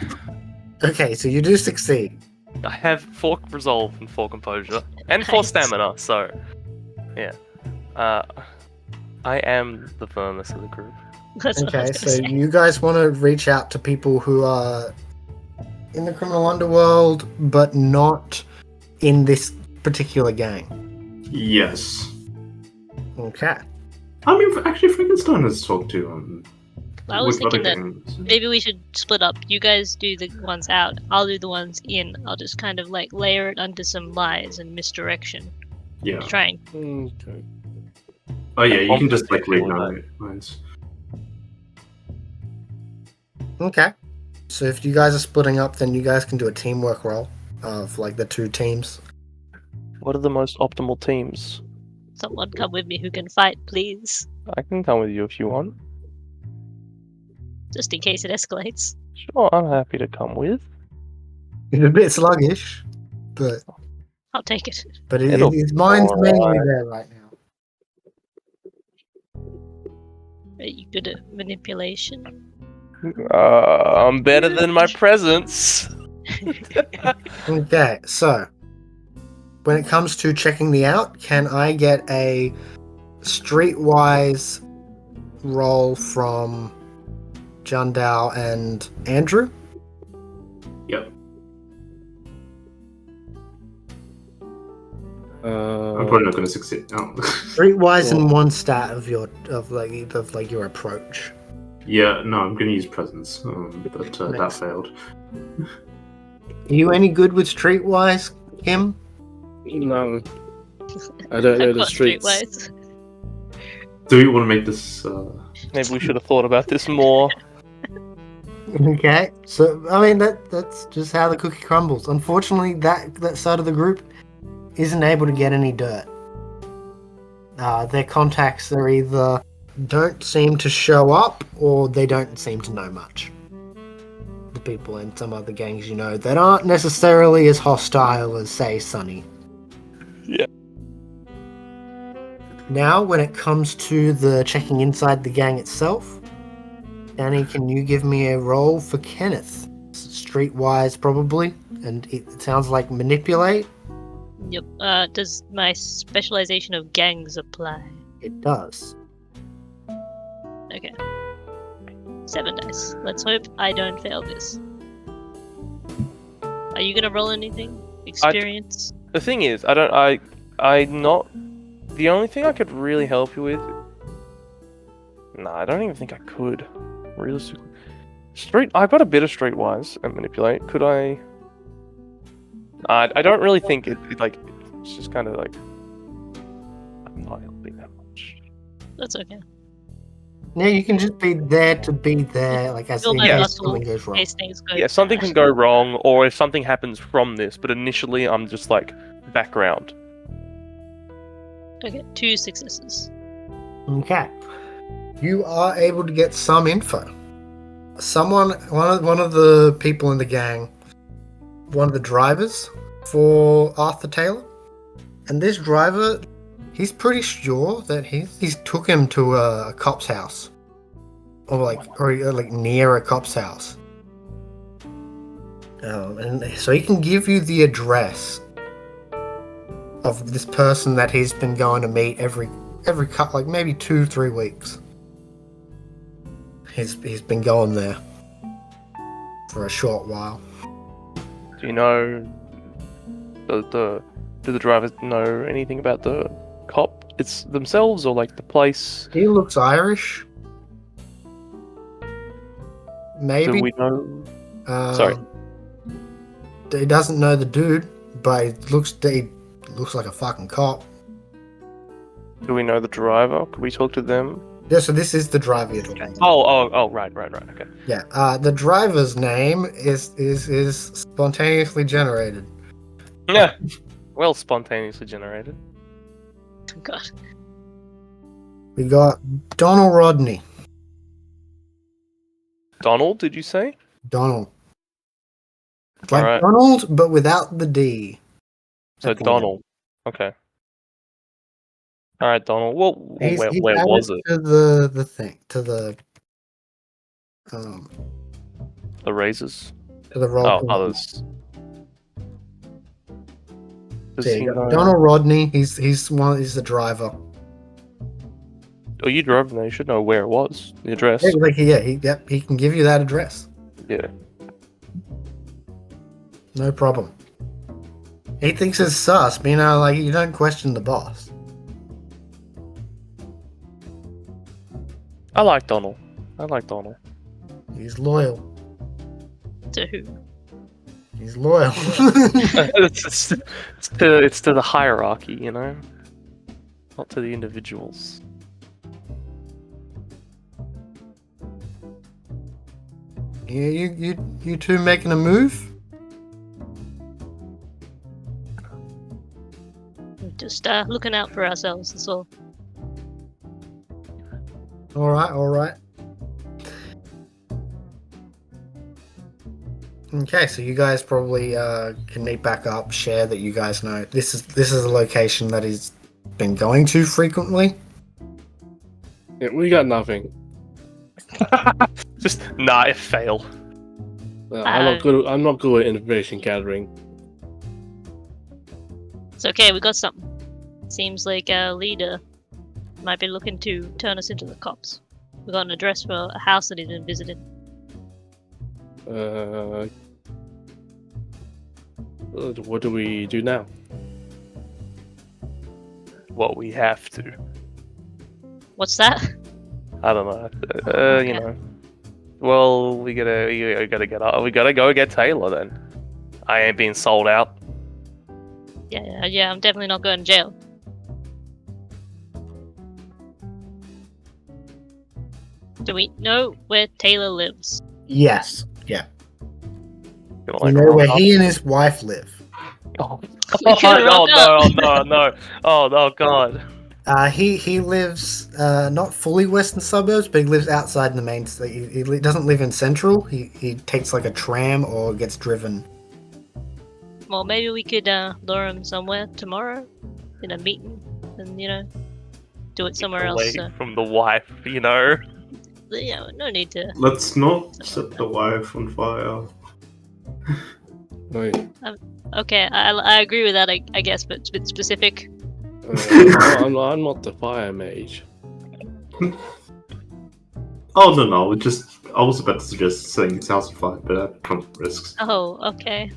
Okay, so you do succeed. I have 4 resolve and 4 composure and 4 Nice. stamina. So, yeah. I am the firmest of the group. That's what I Okay, was gonna so say. you guys want to reach out to people who are in the criminal underworld, but not in this particular gang. Yes. Okay. I mean, actually, Frankenstein has talked to I was with other thinking that gangs. maybe we should split up. You guys do the ones out. I'll do the ones in. I'll just kind of layer it under some lies and misdirection. Yeah. Trying. Okay. Oh yeah, you can just Conflict read with lines. Okay. So if you guys are splitting up, then you guys can do a teamwork roll of the two teams. What are the most optimal teams? Someone come with me who can fight, please. I can come with you if you want. Just in case it escalates. Sure, I'm happy to come with. It's a bit sluggish, but I'll take it. It'll his mind's be mainly alright. there right now. Are you good at manipulation? I'm better than my presence. Okay, so when it comes to checking the out, can I get a streetwise roll from Jundao and Andrew? Yep. I'm probably not going to succeed. Oh. Streetwise and one stat of your your approach. Yeah, no, I'm going to use presence, but that failed. Are you any good with streetwise, Kim? No. I don't know I've the got streets. streetwise. Do we want to make this? Maybe we should have thought about this more. Okay, so I mean that's just how the cookie crumbles. Unfortunately, that side of the group isn't able to get any dirt. Their contacts are either don't seem to show up or they don't seem to know much. the people in some other gangs you know that aren't necessarily as hostile as, say, Sunny. Yeah. Now, when it comes to the checking inside the gang itself, Danny, can you give me a roll for Kenneth? Streetwise, probably, and it sounds like manipulate. Yep. Does my specialization of gangs apply? It does. Okay. 7 dice. Let's hope I don't fail this. Are you gonna roll anything? Experience? The thing is, I'm not. The only thing I could really help you with. Nah, I don't even think I could. Realistically. I've got a bit of streetwise and manipulate. Could I? I don't really think it's just kind of like. I'm not helping that much. That's okay. Yeah, you can just be there to be there, like as Build in my case muscle something goes in wrong. case things go Yeah, something bad. can go wrong, or if something happens from this, but initially I'm just like background. Okay, 2 successes. Okay. You are able to get some info. One of the people in the gang, one of the drivers for Arthur Taylor, and this driver, he's pretty sure that he's took him to a cop's house, or near a cop's house, and so he can give you the address of this person that he's been going to meet every like maybe 2-3 weeks. He's been going there for a short while. Do you know do the drivers know anything about the cop it's themselves or like the place? He looks Irish. Maybe. Do we know? Um, Sorry. He doesn't know the dude, but he looks like a fucking cop. Do we know the driver? Could we talk to them? Yeah, so this is the driver you're talking about. Oh, right, okay. Yeah, the driver's name is spontaneously generated. Yeah, well, spontaneously generated. Oh god. We got Donald Rodney. Donald, did you say? Donald. Like Alright. Donald, but without the D. So at the Donald. Okay. All right, Donald. Well, end. He's where added was it? to the thing, to the The razors. to the roll. Oh, others. Does Yeah, he you got know? Donald Rodney. He's the driver. Oh, you drove there. You should know where it was. The address. He can give you that address. Yeah. No problem. He thinks it's sus, but you don't question the boss. I like Donald. He's loyal. To who? He's loyal. it's to the hierarchy, you know, not to the individuals. Yeah, you two making a move? We're just looking out for ourselves, that's all. All right. Okay, so you guys probably can meet back up, share that you guys know this is a location that he's been going to frequently. Yeah, we got nothing. Just I fail. I'm not good at information gathering. It's okay, we got something. Seems like our leader might be looking to turn us into the cops. We got an address for a house that he's been visiting. What do we do now? Well, we have to. What's that? I don't know. You know. Well, we gotta get up. We gotta go get Taylor then. I ain't being sold out. Yeah, I'm definitely not going to jail. Do we know where Taylor lives? Yes. Yeah. Gonna, You like, know rock where up. he and his wife live. Oh, We can rock up. no. Oh, God. He lives not fully western suburbs, but he lives outside the main. He doesn't live in central. He takes like a tram or gets driven. Well, maybe we could lure him somewhere tomorrow in a meeting, and do it somewhere else. Away from the wife, you know. Yeah, no need to. Let's not set the wife on fire. Right. Okay, I agree with that. I guess, but it's a bit specific. I'm not the fire mage. Oh no! I was about to suggest setting his house on fire, but that comes with risks. Oh, okay.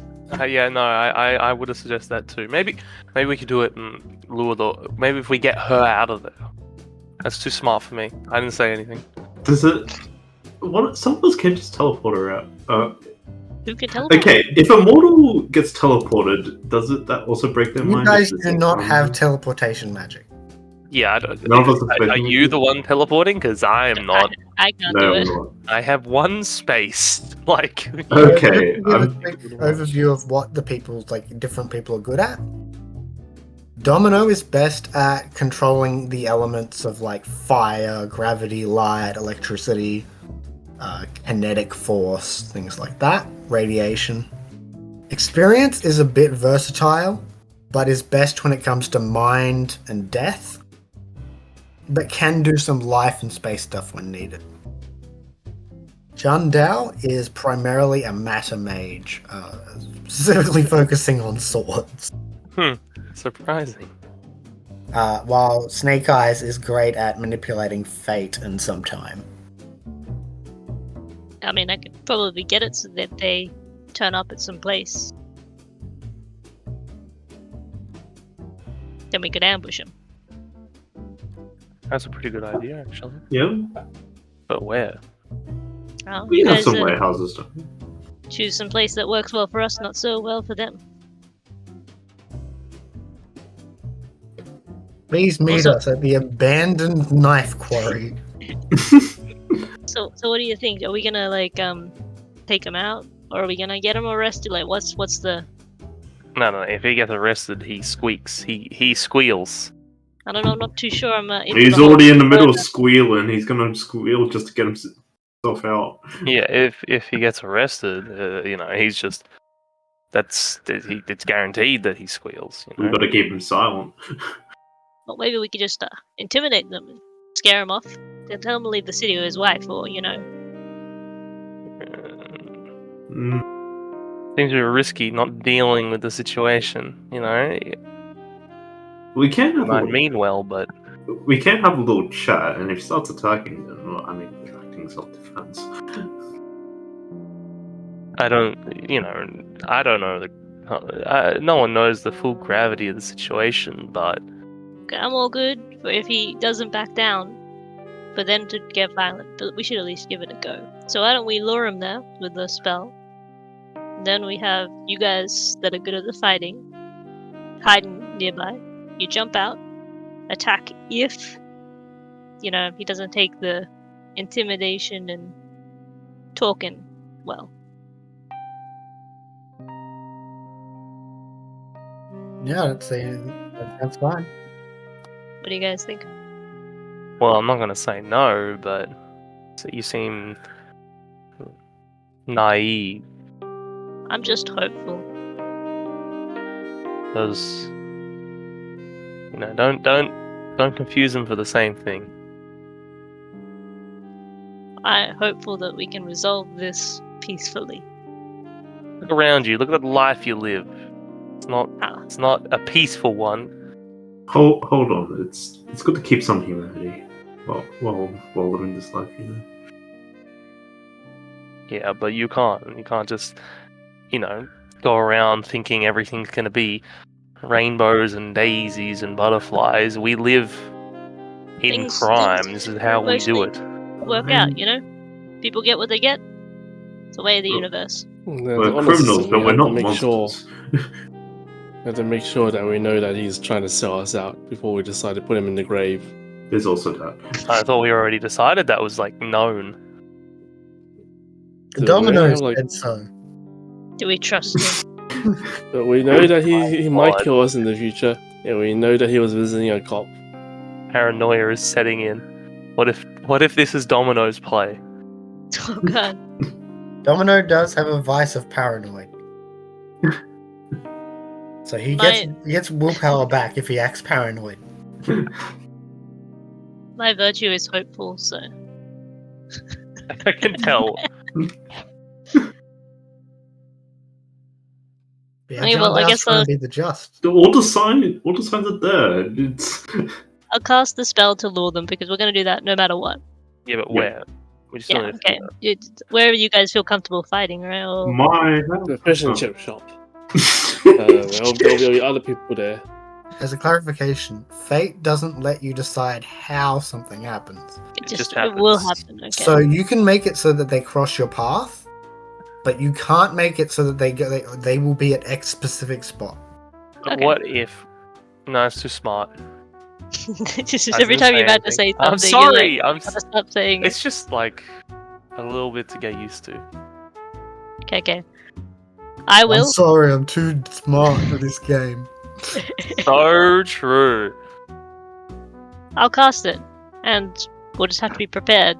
Yeah, no, I would have suggested that too. Maybe we could do it and lure the. Maybe if we get her out of there. That's too smart for me. I didn't say anything. Does it? What? Some of us can just teleport her out. Who can teleport? Okay, if a mortal gets teleported, does it that also break their mind? You guys do not have teleportation magic. Yeah, I don't. None of us have Are you the one teleporting? Because I am not. I can't No, do I'm it. not. I have one space. Like. Okay, Give a quick overview of what the different people are good at. Domino is best at controlling the elements of like fire, gravity, light, electricity, kinetic force, things like that, radiation. Experience is a bit versatile, but is best when it comes to mind and death, but can do some life and space stuff when needed. Jun Dao is primarily a matter mage, specifically focusing on swords. Surprising. While Snake Eyes is great at manipulating fate and some time. I mean, I could probably get it so that they turn up at some place. Then we could ambush them. That's a pretty good idea, actually. Yeah, But where? Well, we you have guys some warehouses. choose some place that works well for us, not so well for them. Please meet Also- us at the abandoned knife quarry. So what do you think? Are we gonna take him out, or are we gonna get him arrested? Like, what's the? No. If he gets arrested, he squeaks. He squeals. I don't know. I'm not too sure. I'm. Into He's the whole already in the middle of murder. squealing. He's gonna squeal just to get himself out. Yeah, if he gets arrested, he's just. It's guaranteed that he squeals. You We've know? got to keep him silent. Well, maybe we could just intimidate them, and scare him off, then tell him to leave the city with his wife, or Seems a bit risky not dealing with the situation. You know, We can have I mean well, but we can have a little chat, and if he starts attacking, then we're acting self-defense. I don't know no one knows the full gravity of the situation, but okay, I'm all good for if he doesn't back down, for them to get violent. But we should at least give it a go. So why don't we lure him there with the spell? Then we have you guys that are good at the fighting, hiding nearby. You jump out, attack if he doesn't take the intimidation and talking well. Yeah, that's fine. What do you guys think? well, I'm not gonna say no, but you seem naive. I'm just hopeful. Because don't confuse them for the same thing. I'm hopeful that we can resolve this peacefully. Look around you. Look at the life you live. Ah. It's not a peaceful one. Hold on. It's good to keep some humanity while living this life, Yeah, but you can't just go around thinking everything's gonna be rainbows and daisies and butterflies. We live in Things crime. This is how we do it. Work out, People get what they get. It's the way of the Well, universe. We're criminals, but we're not monsters. We have to make sure that we know that he's trying to sell us out before we decide to put him in the grave. There's also that. I thought we already decided that was known. So we Domino's have, said so. Do we trust him? But we know that he might God. kill us in the future, and we know that he was visiting a cop. paranoia is setting in. What if this is Domino's play? Oh god. Domino does have a vice of paranoid. So he gets willpower back if he acts paranoid. My virtue is hopeful, so I can tell. Yeah, Okay, well, I guess trying I'll- to be the just. All the signs are there. It's I'll cast the spell to lure them because we're gonna do that no matter what. Yeah, but Yeah. where? We just Yeah, don't need to okay. do Wherever you guys feel comfortable fighting, right? Or... my The fish and chip shop. There'll be other people there. As a clarification, fate doesn't let you decide how something happens. It just it will happens. happen, okay. So you can make it so that they cross your path, but you can't make it so that they will be at X specific spot. But Okay. what if? No, it's too smart. Just I every didn't time say you're about to anything. say something, I'm sorry. you're like, gotta stop saying it. It's just like a little bit to get used to. Okay. I I'm will. sorry, I'm too smart for this game. So true. I'll cast it, and we'll just have to be prepared.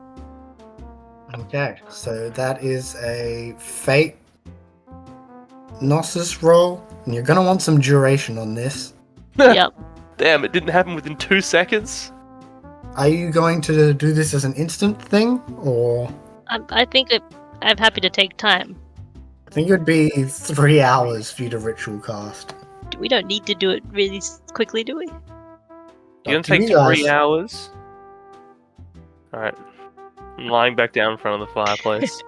Okay, so that is a fate Gnosis roll, and you're gonna want some duration on this. Yep. Damn, it didn't happen within 2 seconds. Are you going to do this as an instant thing, or I think that I'm happy to take time. I think it would be 3 hours for you to ritual cast. We don't need to do it really quickly, do we? You're gonna Up to take you guys. 3 hours. Alright. I'm lying back down in front of the fireplace.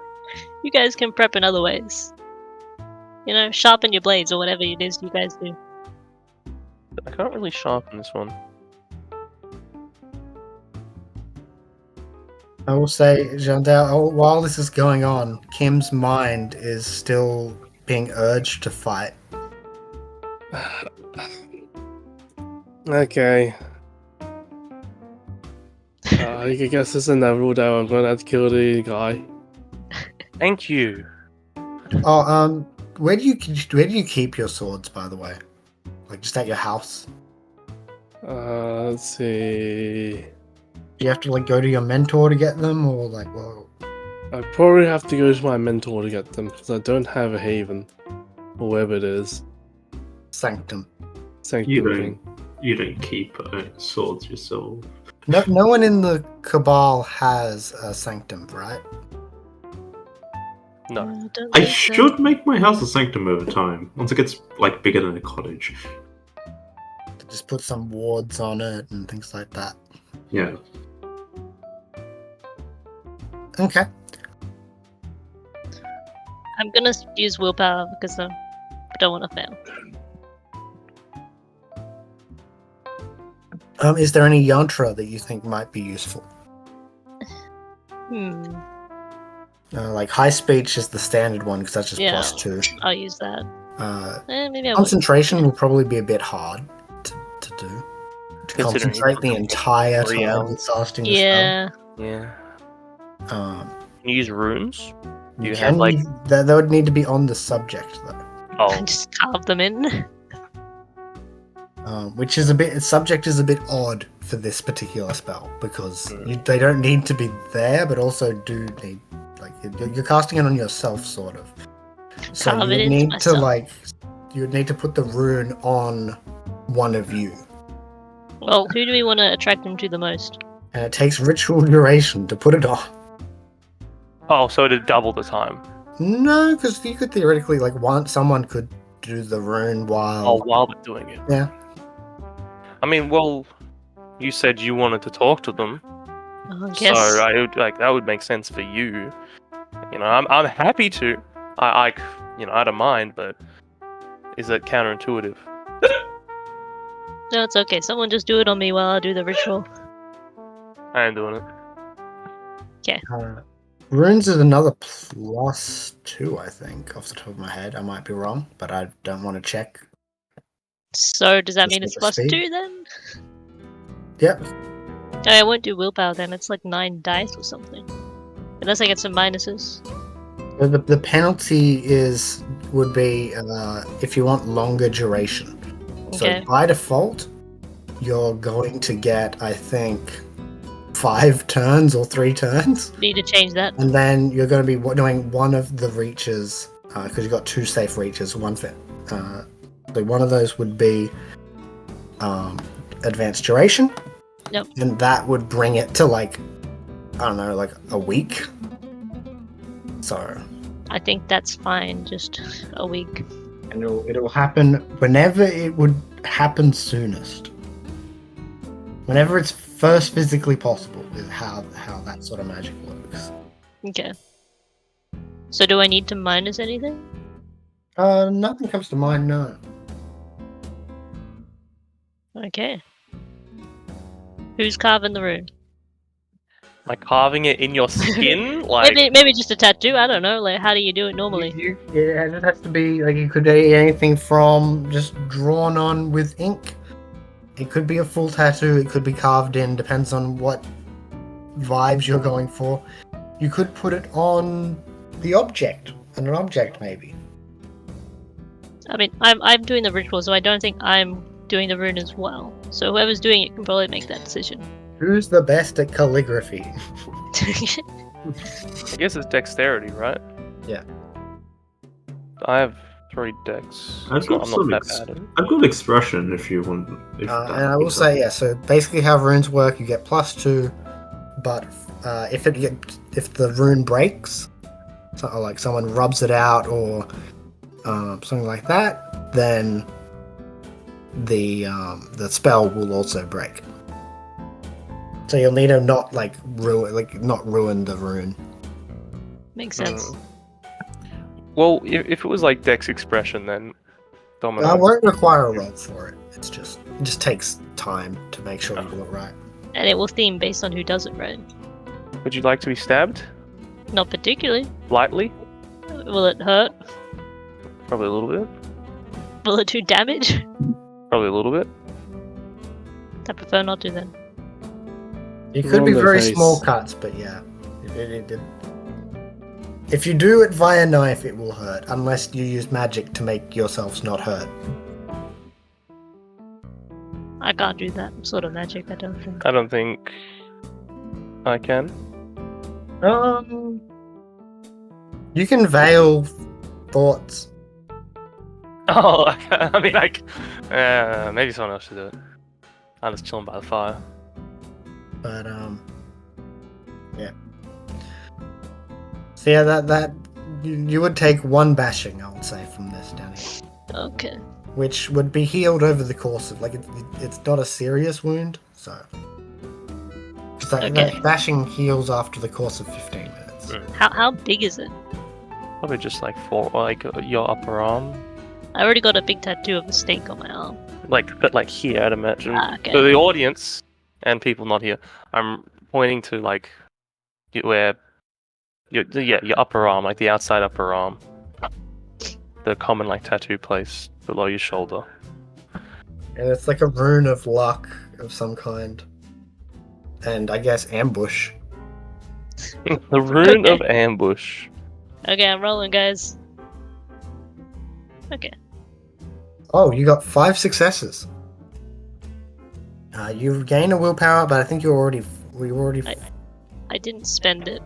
You guys can prep in other ways. You know, sharpen your blades or whatever it is you guys do. I can't really sharpen this one. I will say, Jandel, while this is going on, Kim's mind is still being urged to fight. Okay. I guess it's in that rule that I'm gonna have to kill the guy. Thank you. Oh, where do you keep your swords, by the way? Like just at your house? Let's see. Do you have to like go to your mentor to get them, or like, well, I probably have to go to my mentor to get them because I don't have a haven, or wherever it is. sanctum? Sanctum. You don't keep swords yourself. No one in the Cabal has a sanctum, right? No. Don't I think so. should make my house a sanctum over time once it gets like bigger than a cottage. To just put some wards on it and things like that. Yeah. Okay. I'm gonna use willpower because I don't want to fail. Is there any yantra that you think might be useful? Like high speech is the standard one because that's just Yeah. +2. I'll use that. Maybe I will. Concentration will probably be a bit hard to do. To Considering concentrate the entire 3 time hours. with casting the Yeah. Yeah. spell. Can you use runes? You You can have, like- that would need to be on the subject though. Oh, Just carve them in. Which is subject is a bit odd for this particular spell because Mm. they don't need to be there, but also do need like you're casting it on yourself, sort of. So Carve you it would into need to myself. you would need to put the rune on one of you, Well, who do we want to attract them to the most? and it takes ritual duration to put it on. oh, so to double the time. No, because you could theoretically someone could do the rune while. Oh, while they're doing it. Yeah. I mean, well, you said you wanted to talk to them, I guess. so I would, that would make sense for you. You know, I'm happy to. I I don't mind, but is it counterintuitive? No, it's okay. Someone just do it on me while I do the ritual. I ain't doing it. Runes is another +2, I think, off the top of my head. I might be wrong, but I don't want to check. So does that Just mean with it's the plus speed? 2 then? Yep. Oh, I won't do willpower then. It's like 9 dice or something. Unless I get some minuses. The penalty would be if you want longer duration. Okay. So by default, you're going to get, I think, 5 turns or 3 turns. Need to change that. And then you're going to be doing one of the reaches, because you've got 2 safe reaches, one for... so one of those would be advanced duration. Yep. And that would bring it to, like, I don't know, like a week. So... I think that's fine, just a week. And it'll happen whenever it would happen soonest. Whenever it's first physically possible is how that sort of magic works. Okay. So do I need to minus anything? Nothing comes to mind, no. Okay. Who's carving the rune? Like carving it in your skin, like Maybe just a tattoo. I don't know. Like, how do you do it normally? It just has to be, like, it could be anything from just drawn on with ink. It could be a full tattoo, it could be carved in, depends on what vibes you're going for. You could put it on the object, on an object maybe. I mean, I'm doing the ritual, so I don't think I'm doing the rune as well. So whoever's doing it can probably make that decision. Who's the best at calligraphy? I guess it's dexterity, right? Yeah. I have 3 dex. I've so got I'm some not that bad at it. I've got expression if you want. And I will say, yeah, so basically how runes work, you get +2, but if the rune breaks, so, like someone rubs it out or something like that, then the spell will also break. So you'll need to not ruin the rune. Makes sense. Well, if it was like dex expression, then Domino. I won't require a roll for it. It just takes time to make sure you do it right. And it will theme based on who does it, right? Would you like to be stabbed? Not particularly. Lightly? Will it hurt? Probably a little bit. Will it do damage? Probably a little bit. I prefer not to then. It could be Roll the very face. small cuts, but yeah. If you do it via knife, it will hurt, unless you use magic to make yourselves not hurt. I can't do that sort of magic, I don't think. I don't think I can. You can veil thoughts. Oh, I mean, like, maybe someone else should do it. I'm just chilling by the fire. But yeah. So yeah, that you would take 1 bashing, I would say, from this down here, Okay. which would be healed over the course of, like, it's not a serious wound, so Okay. that bashing heals after the course of 15 minutes. How big is it? Probably just like your upper arm. I already got a big tattoo of a snake on my arm. But like here, I'd imagine. Okay. For the audience and people not here, I'm pointing to like where your upper arm, like the outside upper arm, the common like tattoo place below your shoulder. And it's like a rune of luck of some kind, and I guess ambush. The rune Okay. of ambush. Okay, I'm rolling, guys. Okay. Oh, you got 5 successes. You've gained a willpower, but I think we already. I didn't spend it.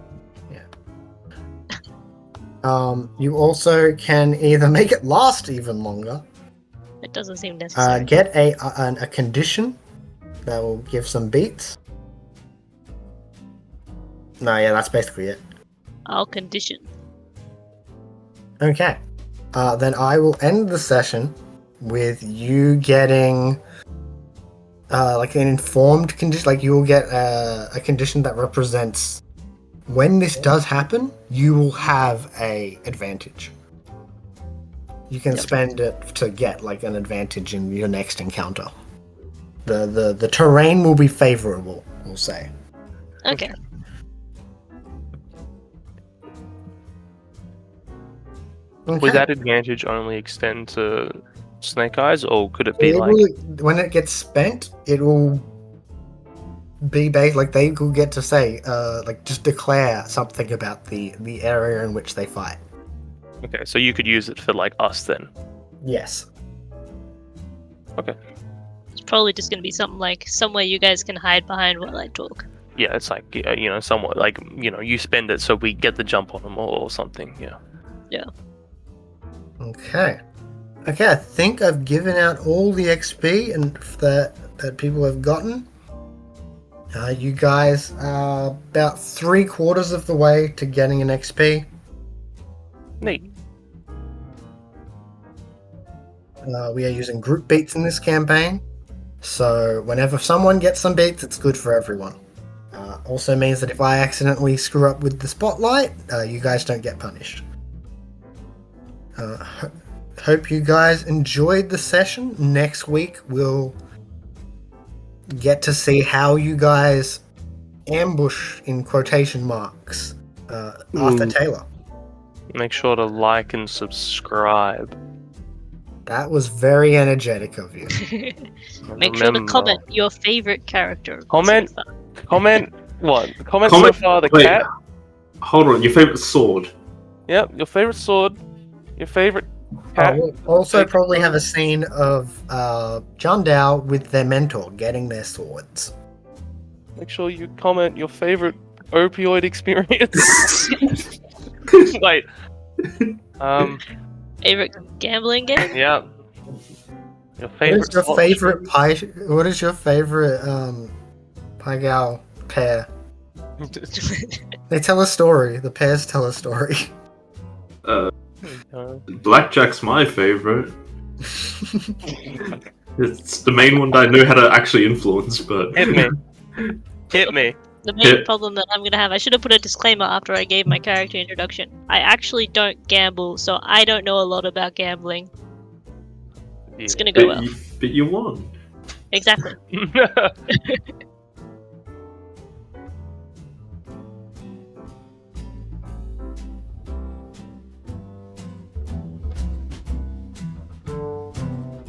You also can either make it last even longer, It doesn't seem necessary. get a condition that will give some beats. No, yeah, that's basically it. I'll condition. Okay. Then I will end the session with you getting like an informed condition. Like you will get a condition that represents when this does happen, you will have a advantage. You can spend it to get like an advantage in your next encounter. The terrain will be favorable, we'll say. Okay. Okay. Would that advantage only extend to Snake Eyes, or could it be It like? will, when it gets spent, it will be based, like they will get to say, like just declare something about the area in which they fight. Okay, so you could use it for like us then. Yes. Okay. It's probably just gonna be something like somewhere you guys can hide behind while I talk. Yeah, it's like somewhat like you spend it so we get the jump on them or something. Yeah. Okay. Okay, I think I've given out all the XP and that people have gotten. You guys are about 3/4 of the way to getting an XP. Neat. We are using group beats in this campaign, so whenever someone gets some beats, it's good for everyone. Also means that if I accidentally screw up with the spotlight, you guys don't get punished. Hope you guys enjoyed the session. Next week we'll get to see how you guys ambush, in quotation marks, Arthur Taylor. Make sure to like and subscribe. That was very energetic of you. Make sure to comment your favorite character. Comment. so far. Comment what? Comment Comment- so far the wait. cat. Hold on, your favorite sword. Yep, your favorite sword. Your favorite cat. We'll also probably have a scene of John Dow with their mentor getting their swords. Make sure you comment your favorite opioid experience. Wait. Favorite gambling game? Yeah. Your What favorite. is your slot favorite pie? What is your favorite pie gal pair? machine. They tell a story. The pairs tell a story. Blackjack's my favorite. It's the main one that I know how to actually influence, but Hit me. Hit me. The main problem that I'm gonna have, I should have put a disclaimer after I gave my character introduction. I actually don't gamble, so I don't know a lot about gambling. It's gonna go well. But you won. Exactly.